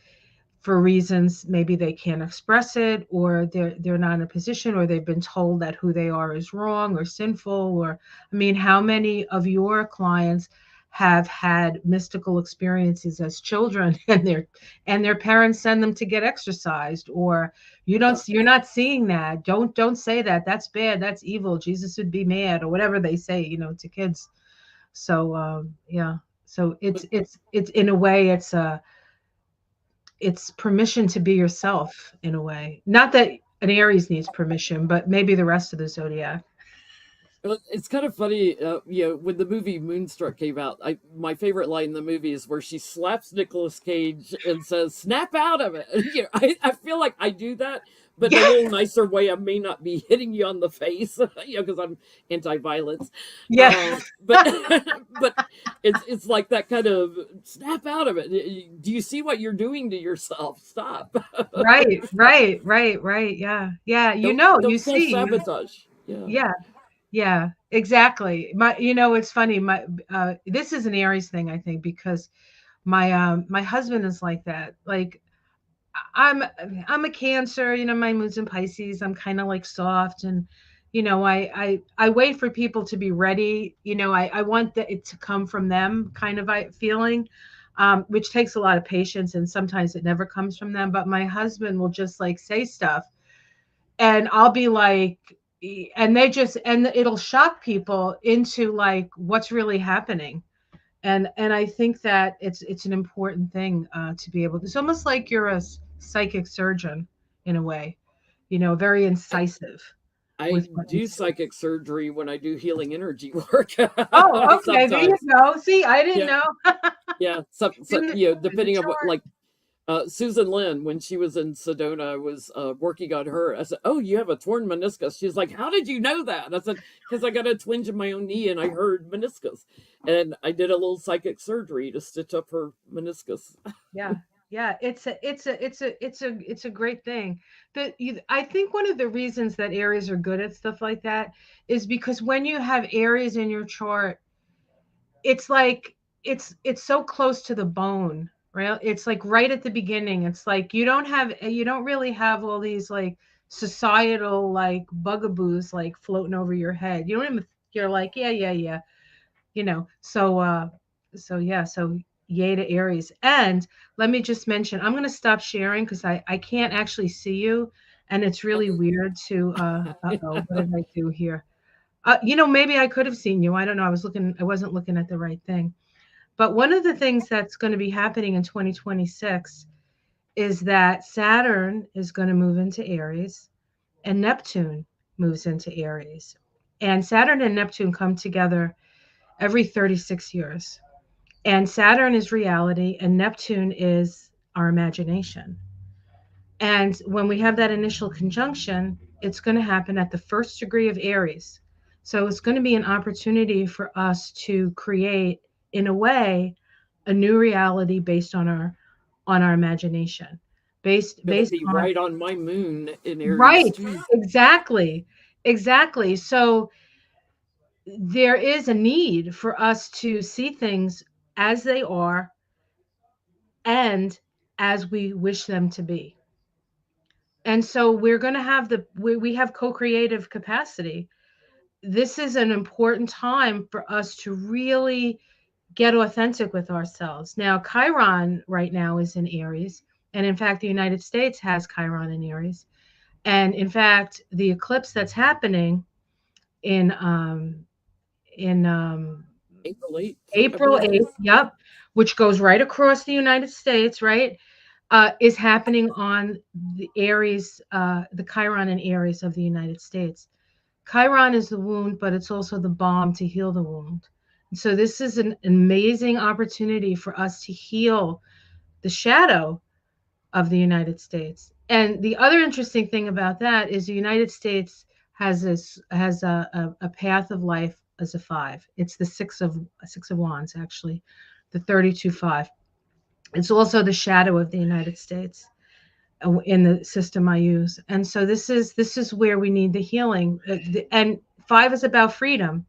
for reasons maybe they can't express it, or they're not in a position, or they've been told that who they are is wrong or sinful. Or I mean, how many of your clients have had mystical experiences as children and their parents send them to get exercised, or Yeah. you're not seeing that. Don't say that. That's bad. That's evil. Jesus would be mad, or whatever they say, to kids. So yeah. So But it's in a way it's permission to be yourself in a way. Not that an Aries needs permission, but maybe the rest of the zodiac. Well, it's kind of funny, when the movie Moonstruck came out. My favorite line in the movie is where she slaps Nicolas Cage and says, "Snap out of it." I feel like I do that, but in a Yeah, little nicer way. I may not be hitting you on the face, because I'm anti-violence. yeah, But but it's like that kind of snap out of it. Do you see what you're doing to yourself? Stop. right, right, right, right. Yeah, yeah. You Don't self see, sabotage. Yeah. yeah, yeah, exactly. It's funny. This is an Aries thing, I think, because my husband is like that. Like I'm I'm a Cancer. My moon's in Pisces. I'm kind of like soft, and I wait for people to be ready. I want it to come from them, kind of feeling, which takes a lot of patience, and sometimes it never comes from them. But my husband will just like say stuff, and I'll be like, and it'll shock people into like what's really happening. And I think that it's an important thing, to be able to. It's almost like you're a psychic surgeon in a way, very I incisive I with what you do see. psychic surgery when I do healing energy work. Oh, okay. There you Sometimes, go. See, I didn't yeah, know. yeah. So In the depending on what, chart. like Susan Lynn, when she was in Sedona, I was working on her. I said, "Oh, you have a torn meniscus." She's like, "How did you know that?" I said, "Because I got a twinge in my own knee and I heard meniscus, and I did a little psychic surgery to stitch up her meniscus." Yeah. Yeah, it's a great thing. I think one of the reasons that Aries are good at stuff like that is because when you have Aries in your chart, it's like it's so close to the bone, right? It's like right at the beginning. It's like you don't really have all these like societal like bugaboos like floating over your head. You don't even You're like, yeah, yeah, yeah, so yeah, so yay to Aries. And let me just mention, I'm going to stop sharing because I can't actually see you, and it's really Oh, weird to uh-oh, what did I do here? Maybe I could have seen you. I don't know. I wasn't looking at the right thing. But one of the things that's going to be happening in 2026 is that Saturn is going to move into Aries and Neptune moves into Aries. And Saturn and Neptune come together every 36 years. And Saturn is reality and Neptune is our imagination. And when we have that initial conjunction, it's going to happen at the first degree of Aries. So it's going to be an opportunity for us to create, in a way, a new reality based on our imagination, gonna based be on right on my moon in Aries right, too. exactly, exactly. So there is a need for us to see things as they are and as we wish them to be. And so we're going to have we have co-creative capacity. This is an important time for us to really get authentic with ourselves. Now, Chiron right now is in Aries, and in fact, the United States has Chiron in Aries. And in fact, the eclipse that's happening in in April 8th, I April believe it 8th, is. yep, which goes right across the United States, right? Is happening on the Chiron and Aries of the United States. Chiron is the wound, but it's also the balm to heal the wound. And so this is an amazing opportunity for us to heal the shadow of the United States. And the other interesting thing about that is the United States has a path of life as a five. It's the six of wands, actually, the 32-5. It's also the shadow of the United States in the system I use. And so this is where we need the healing. And five is about freedom.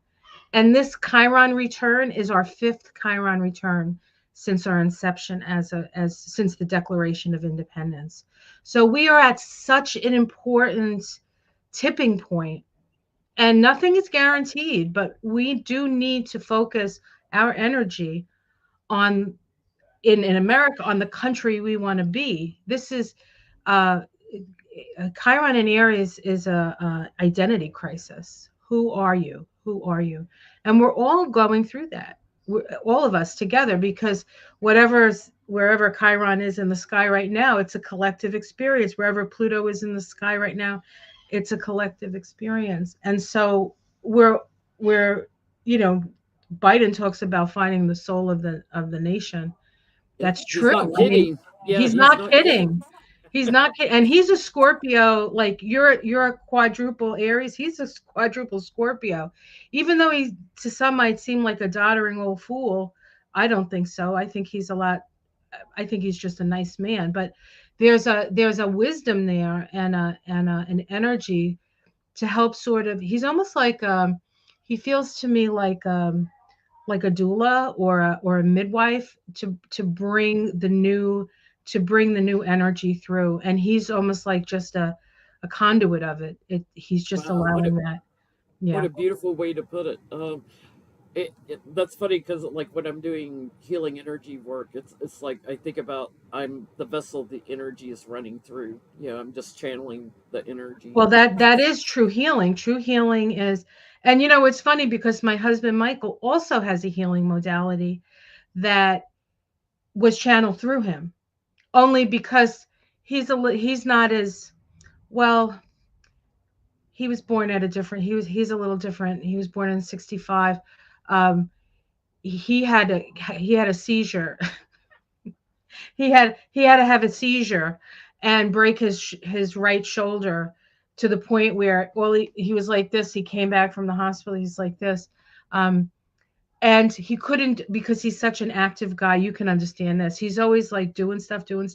And this Chiron return is our fifth Chiron return since our inception as since the Declaration of Independence. So we are at such an important tipping point, and nothing is guaranteed, but we do need to focus our energy on in America on the country we want to be. This is uh, Chiron in Aries is a identity crisis. Who are you? Who are you? And we're all going through that. All of us together, because wherever Chiron is in the sky right now, it's a collective experience. Wherever Pluto is in the sky right now, it's a collective experience. And so we're you know Biden talks about finding the soul of the nation. That's He's true. not I mean, kidding. Yeah, he's he's not not kidding. kidding. He's not kidding. And he's a Scorpio. Like you're a quadruple Aries. He's a quadruple Scorpio. Even though he to some might seem like a doddering old fool, I don't think so. I think he's just a nice man. But there's a wisdom there and an energy to help sort of he's almost he feels to me like a doula or a midwife to bring the new energy through, and he's almost like just a conduit of it. He's just Wow, allowing that. What Yeah. a beautiful way to put it. That's funny because like when I'm doing healing energy work, it's like I think about I'm the vessel the energy is running through. I'm just channeling the energy. Well, that is true healing. True healing is, and it's funny because my husband Michael also has a healing modality that was channeled through him. Only because he's not as well. He was born at a different. He's a little different. He was born in '65. Um, he had a seizure. He had to have a seizure and break his right shoulder to the point where, well, he was like this. He came back from the hospital. He's like this. Um, and he couldn't, because he's such an active guy. You can understand this. He's always like doing stuff. And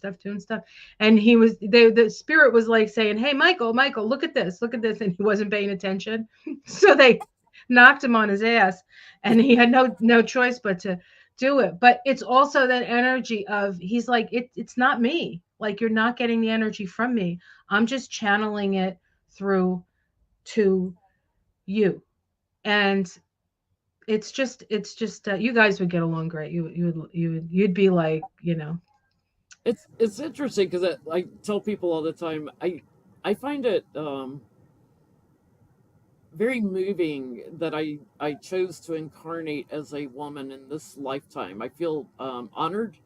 the spirit was like saying, hey, Michael, look at this. And he wasn't paying attention. So they knocked him on his ass, and he had no choice but to do it. But it's also that energy of, he's like, it's not me. Like, you're not getting the energy from me. I'm just channeling it through to you. And it's just you guys would get along great. You'd be like, It's interesting because I tell people all the time. I find it very moving that I chose to incarnate as a woman in this lifetime. I feel honored,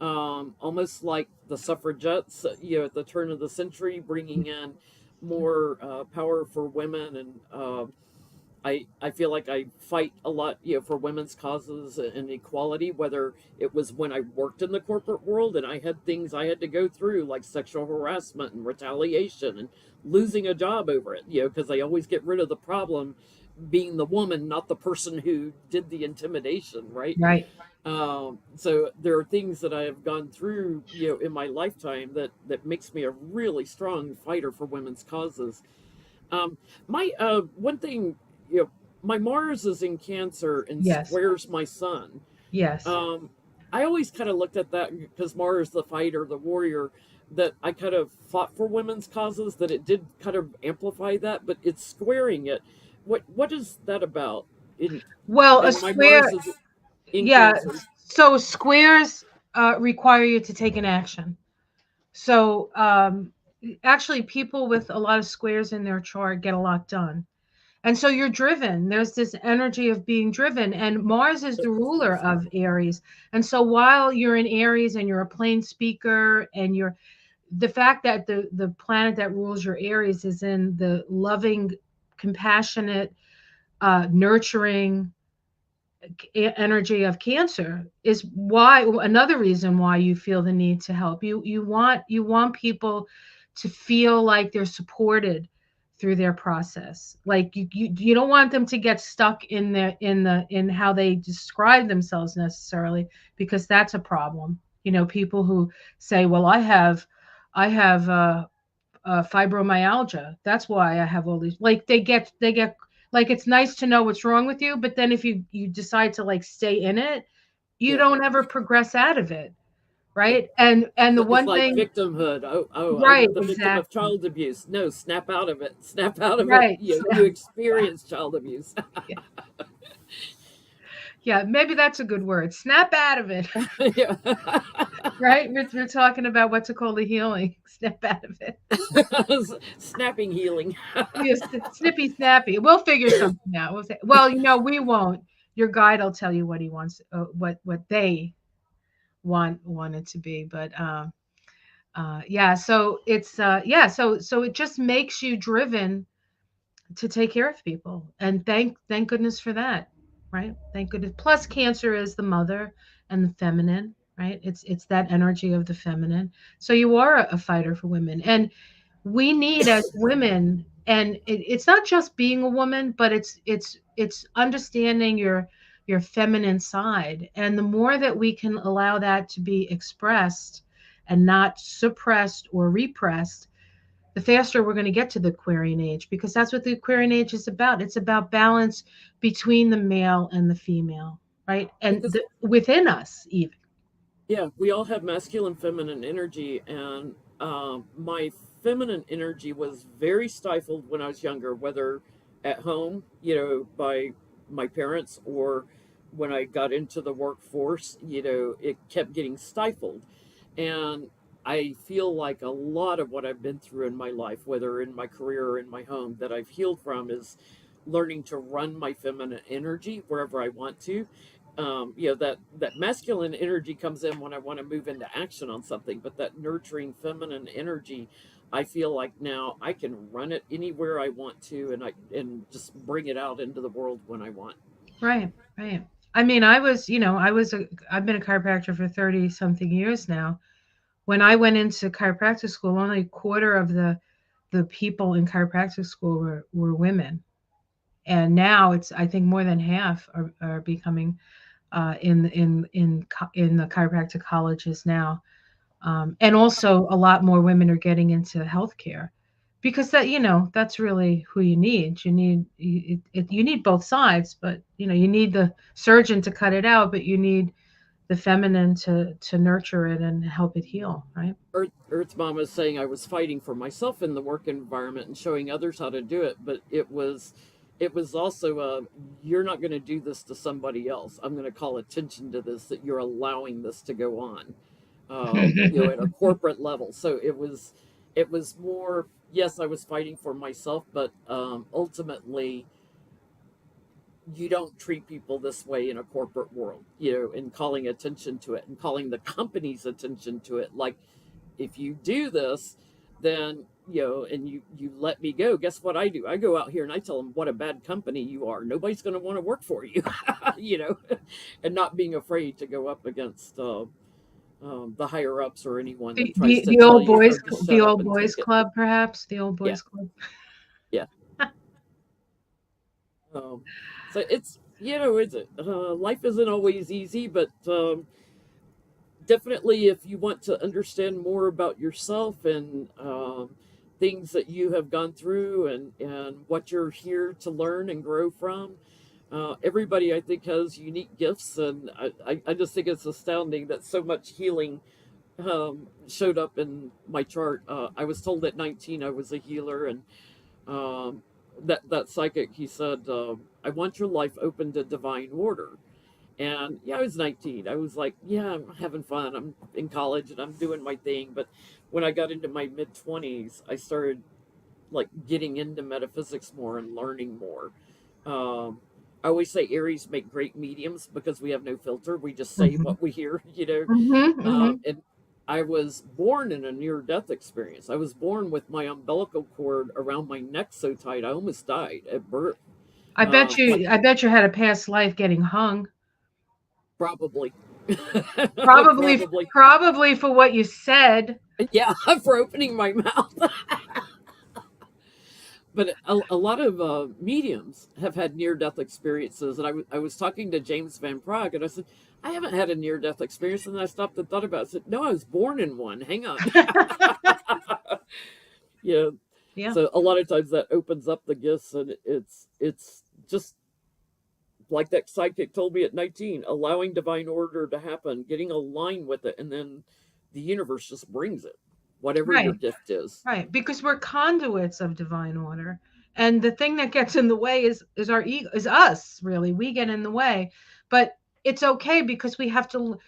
almost like the suffragettes, at the turn of the century, bringing in more power for women. And I feel like I fight a lot, for women's causes and equality, whether it was when I worked in the corporate world and I had things I had to go through, like sexual harassment and retaliation and losing a job over it, because they always get rid of the problem being the woman, not the person who did the intimidation, right? right. So there are things that I have gone through, in my lifetime that makes me a really strong fighter for women's causes. My one thing, my Mars is in Cancer and Yes. squares my Sun. Yes. Um, I always kind of looked at that because Mars, the fighter, the warrior, that I kind of fought for women's causes. That it did kind of amplify that, but it's squaring it. What is that about? In Well, a and my Mars square, is in yeah. Cancer. So squares require you to take an action. So actually, people with a lot of squares in their chart get a lot done. And so you're driven. There's this energy of being driven. And Mars is the ruler of Aries. And so while you're in Aries and you're a plain speaker, and you're, the fact that the planet that rules your Aries is in the loving, compassionate, nurturing energy of Cancer is why, another reason why you feel the need to help. You want people to feel like they're supported through their process. Like, you don't want them to get stuck in how they describe themselves necessarily, because that's a problem. People who say, well, I have fibromyalgia. That's why I have all these. Like, they get like, it's nice to know what's wrong with you, but then if you decide to like stay in it, you Yeah, don't ever progress out of it, yeah. right? And the It's one like thing, victimhood. I'm right, the victim of exactly, child abuse. No, snap out of it. Snap out of it. right. You experience child abuse. Yeah, yeah, maybe that's a good word. Snap out of it, Yeah. right? We're talking about what to call the healing. Snap out of it. Snapping healing. Yes, snippy snappy. We'll figure something out. We'll say, well, we won't. Your guide will tell you what he wants, what they want it to be. But yeah, so it's yeah, so it just makes you driven to take care of people, and thank goodness for that, right? Thank goodness. Plus, Cancer is the mother and the feminine, right? It's that energy of the feminine. So you are a fighter for women, and we need, as women, and it's not just being a woman, but it's understanding your feminine side. And the more that we can allow that to be expressed and not suppressed or repressed, the faster we're going to get to the Aquarian age, because that's what the Aquarian age is about. It's about balance between the male and the female, right? And Because within us, even. yeah, we all have masculine, feminine energy, and my feminine energy was very stifled when I was younger. Whether at home, by my parents, or when I got into the workforce, it kept getting stifled. And I feel like a lot of what I've been through in my life, whether in my career or in my home, that I've healed from is learning to run my feminine energy wherever I want to. That masculine energy comes in when I want to move into action on something, but that nurturing feminine energy, I feel like now I can run it anywhere I want to, and just bring it out into the world when I want. Right, right. I mean, I've been a chiropractor for 30 something years now. When I went into chiropractic school, only a quarter of the people in chiropractic school were women. And now it's, I think, more than half are becoming in the chiropractic colleges now. And also a lot more women are getting into healthcare because that's really who you need. You need both sides, but you need the surgeon to cut it out, but you need the feminine to nurture it and help it heal, right? Earth Mom is saying I was fighting for myself in the work environment and showing others how to do it, but it was also you're not going to do this to somebody else. I'm going to call attention to this, that you're allowing this to go on, at a corporate level. So it was more, yes, I was fighting for myself, but ultimately you don't treat people this way in a corporate world, and calling attention to it and calling the company's attention to it. Like, if you do this, then, and you let me go, guess what I do? I go out here and I tell them what a bad company you are. Nobody's going to want to work for you. you know and not being afraid to go up against the higher ups or anyone that tries to The tell old you, boys, oh, just the shut up old and boys take it. club, perhaps the old Yeah. boys club. Yeah. um, so life isn't always easy, but definitely, if you want to understand more about yourself and things that you have gone through, and what you're here to learn and grow from, everybody, I think, has unique gifts. And I just think it's astounding that so much healing showed up in my chart. I was told at 19 I was a healer, and um, that psychic, he said, I want your life open to divine order. And yeah, I was 19. I was like, yeah, I'm having fun. I'm in college and I'm doing my thing. But when I got into my mid 20s, I started like getting into metaphysics more and learning more. Um, I always say Aries make great mediums because we have no filter. We just say Hmm. what we hear, Hmm. And I was born in a near death experience. I was born with my umbilical cord around my neck so tight, I almost died at birth. Like, I bet you had a past life getting hung. probably. Probably, Probably. probably for what you said. Yeah, for opening my mouth. But a lot of mediums have had near death experiences. And I was talking to James Van Prague, and I said, I haven't had a near death experience. And then I stopped and thought about it. I said, no, I was born in one. Hang on. Yeah. Yeah. So a lot of times that opens up the gifts, and it's just like that psychic told me at 19, allowing divine order to happen, getting aligned with it, and then the universe just brings it, whatever your Right. gift is. Right, because we're conduits of divine order. And the thing that gets in the way is our ego, is us, really. We get in the way. But it's okay because we have to,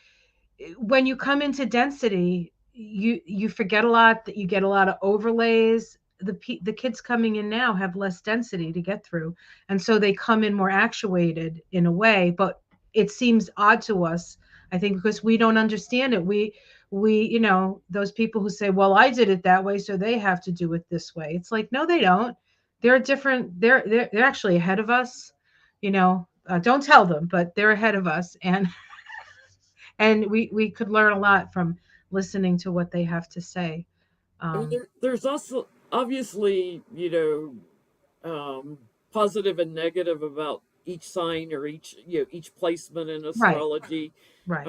when you come into density, you forget a lot, that you get a lot of overlays. The kids coming in now have less density to get through, and so they come in more actuated in a way, but it seems odd to us, I think, because we don't understand it. We those people who say, well, I did it that way, so they have to do it this way. It's like, no, they don't. They're different. They're actually ahead of us. Don't tell them, but they're ahead of us, and we could learn a lot from listening to what they have to say. I mean, Um, there's also obviously, positive and negative about each sign, or each placement in right, astrology. right,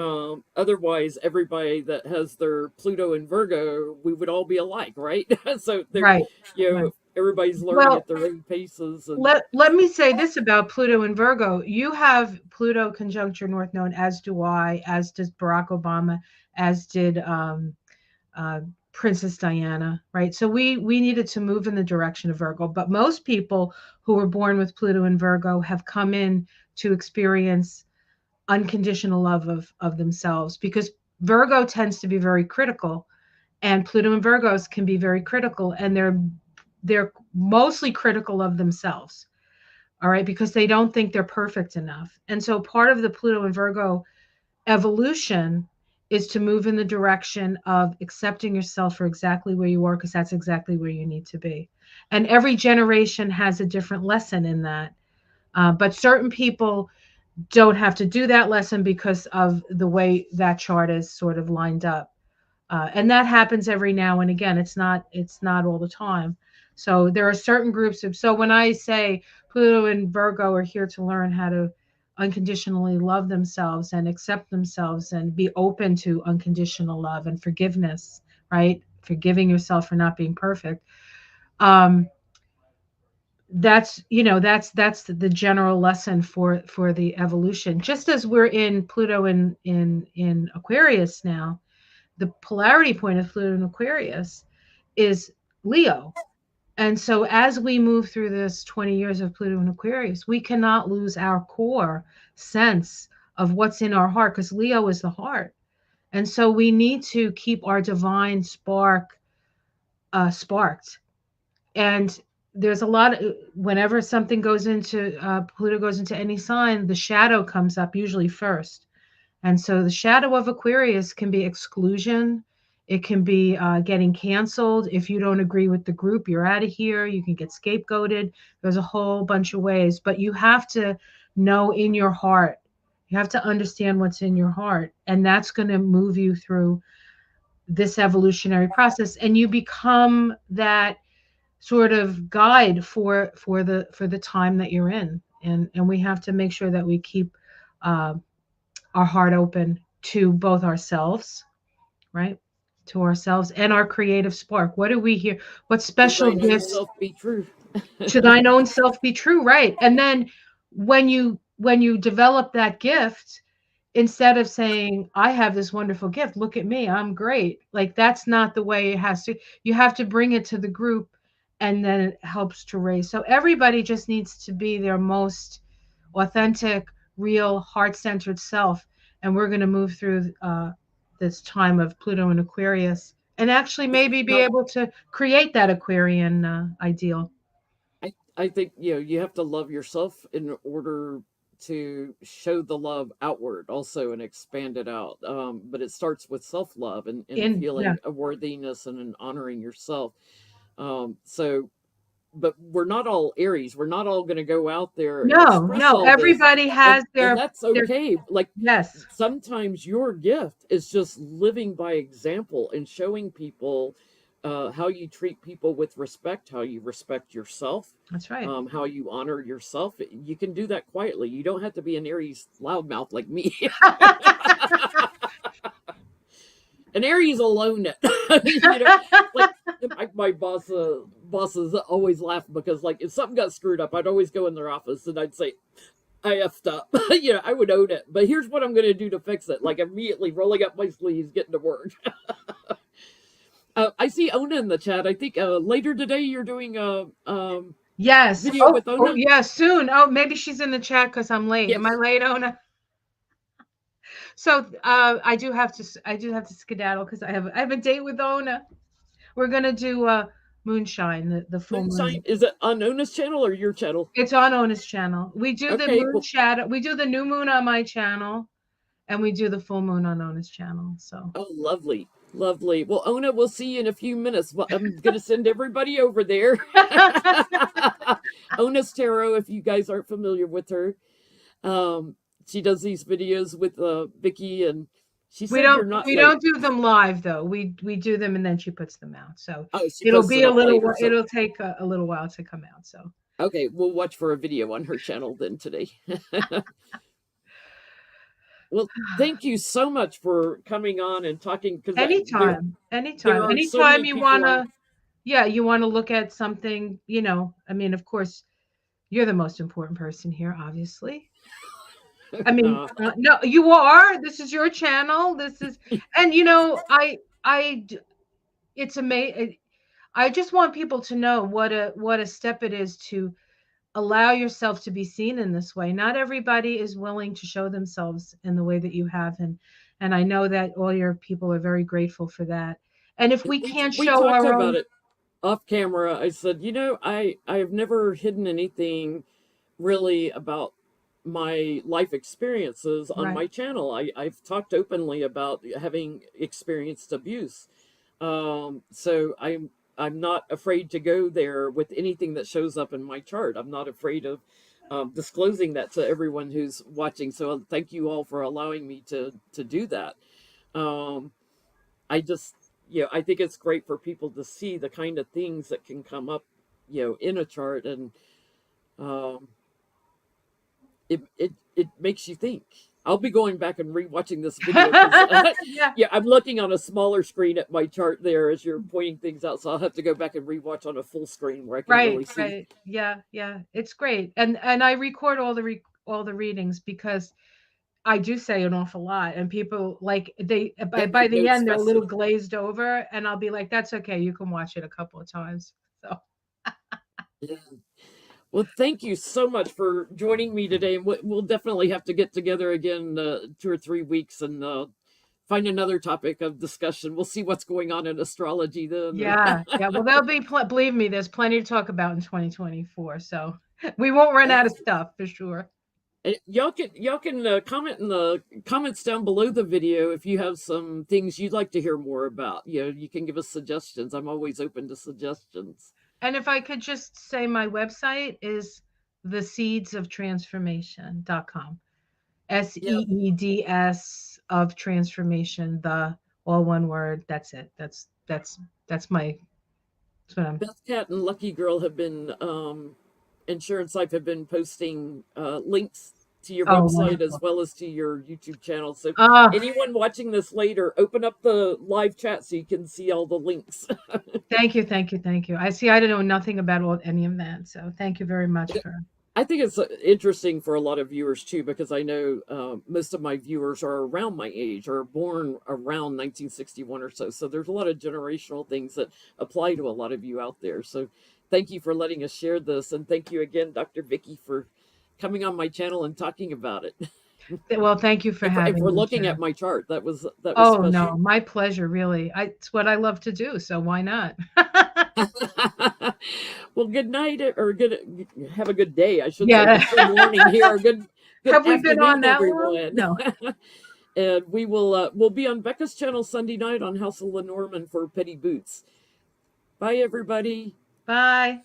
Otherwise, everybody that has their Pluto in Virgo, we would all be alike, right? So they're, right, right. everybody's learning Well, at their own paces. And let me say this about Pluto and Virgo. You have Pluto conjunct your North Node, as do I, as does Barack Obama, as did uh, Princess Diana, right? So we needed to move in the direction of Virgo, but most people who were born with Pluto and Virgo have come in to experience unconditional love of themselves, because Virgo tends to be very critical, and Pluto and Virgos can be very critical, and they're mostly critical of themselves, all right, because they don't think they're perfect enough. And so part of the Pluto and Virgo evolution is to move in the direction of accepting yourself for exactly where you are, because that's exactly where you need to be. And every generation has a different lesson in that. But certain people don't have to do that lesson because of the way that chart is sort of lined up. And that happens every now and again. It's not all the time. So there are certain groups of, so when I say Pluto and Virgo are here to learn how to unconditionally love themselves and accept themselves and be open to unconditional love and forgiveness, right? Forgiving yourself for not being perfect. Um, that's the general lesson for the evolution. Just as we're in Pluto in Aquarius now, the polarity point of Pluto in Aquarius is Leo. And so as we move through this 20 years of Pluto in Aquarius, we cannot lose our core sense of what's in our heart, because Leo is the heart. And so we need to keep our divine spark sparked. And there's a lot of, whenever something goes into Pluto goes into any sign, the shadow comes up usually first. And so the shadow of Aquarius can be exclusion. It can be getting canceled. If you don't agree with the group, you're out of here. You can get scapegoated. There's a whole bunch of ways, but you have to know in your heart. You have to understand what's in your heart. And that's going to move you through this evolutionary process. And you become that sort of guide for the time that you're in. And we have to make sure that we keep uh, our heart open to both ourselves, right? To ourselves and our creative spark. What do we hear? What To special thine own gifts self be true. to thine own self be true, right? And then when you develop that gift, instead of saying, I have this wonderful gift, look at me, I'm great. Like that's not the way it has to. You have to bring it to the group, and then it helps to raise. So everybody just needs to be their most authentic, real, heart-centered self. And we're going to move through this time of Pluto and Aquarius, and actually maybe be Not, able to create that Aquarian ideal. I think you have to love yourself in order to show the love outward also and expand it out. But it starts with self love and Yeah. feeling a worthiness and an honoring yourself. So but we're not all Aries. We're not all going to go out there and No, express no. all this, Everybody has and their that's their okay. Like yes. sometimes your gift is just living by example and showing people how you treat people with respect, how you respect yourself, That's right. how you honor yourself. You can do that quietly. You don't have to be an Aries loudmouth like me. An Aries alone, like my bosses always laugh because like if something got screwed up, I'd always go in their office and I'd say, I effed up. I would own it. But here's what I'm going to do to fix it. Like immediately rolling up my sleeves, getting to work. I see Ona in the chat. I think later today you're doing a Yes. video Oh, with oh, Ona. yeah, soon. Oh, maybe she's in the chat because I'm late. Am I Yes. late, Ona? So I do have to skedaddle because I have a date with Ona. We're gonna do moonshine, the full Moonshine. moon. Is it on Ona's channel or your channel? It's on Ona's channel. We do the Okay. moon Well, shadow. We do the new moon on my channel, and we do the full moon on Ona's channel. So oh, lovely. Lovely. Well, Ona, we'll see you in a few minutes. Well, I'm going to send everybody over there. Ona's Tarot, if you guys aren't familiar with her. Um, she does these videos with Vicky, and she we said don't you're not we late. don't do them live though. We do them and then she puts them out. So Oh, she it'll posts be it a up little. later. So, It'll take a little while to come out. So okay, we'll watch for a video on her channel then today. Well, thank you so much for coming on and talking because anytime, there anytime, are so anytime many you people on. wanna, yeah, you wanna look at something. I mean, of course, you're the most important person here, obviously. I mean, uh, no, you are. This is your channel. This is, and it's amazing. I just want people to know what a step it is to allow yourself to be seen in this way. Not everybody is willing to show themselves in the way that you have, and I know that all your people are very grateful for that. And if we can't We show talked our about own, it off camera. I said, I have never hidden anything really about my life experiences on right, my channel. I've talked openly about having experienced abuse. So I'm not afraid to go there with anything that shows up in my chart. I'm not afraid of disclosing that to everyone who's watching. So thank you all for allowing me to do that. Um, I just, I think it's great for people to see the kind of things that can come up, in a chart, and um, it makes you think. I'll be going back and rewatching this video because, yeah, yeah, I'm looking on a smaller screen at my chart there as you're pointing things out. So I'll have to go back and rewatch on a full screen where I can right, really see. right, yeah, yeah, it's great, and I record all the readings because I do say an awful lot, and people like they I by make the notes end they're a little fast. glazed over, and I'll be like, "That's okay, you can watch it a couple of times." So Yeah. Well, thank you so much for joining me today. And we'll definitely have to get together again 2 or 3 weeks and find another topic of discussion. We'll see what's going on in astrology then. yeah, yeah. Well, there'll be believe me, there's plenty to talk about in 2024. So we won't run out of stuff for sure. And y'all can comment in the comments down below the video if you have some things you'd like to hear more about. You can give us suggestions. I'm always open to suggestions. And if I could just say my website is theseedsoftransformation.com. Yeah, SEEDS of transformation, the all one word. That's it. That's my that's what I'm Beth Cat and Lucky Girl have been Insurance Life have been posting links to your oh website as wonderful. well as to your YouTube channel. So Oh, anyone watching this later, open up the live chat so you can see all the links. thank you, thank you, thank you. I see I don't know nothing about any of that. So thank you very much for I think it's interesting for a lot of viewers too, because I know most of my viewers are around my age or born around 1961 or so. So there's a lot of generational things that apply to a lot of you out there. So thank you for letting us share this. And thank you again, Dr. Vicky, for coming on my channel and talking about it. well, thank you for And for having me, looking at Jenn. my chart. That was Oh no, special. my pleasure, really. It's what I love to do, so why not? Well, good night or good have a good day. I should say. Yeah. It's still morning here. Good Have we been on afternoon, that long? everyone. No. And we'll be on Becca's channel Sunday night on House of Lenormand for Petty Boots. Bye, everybody. Bye.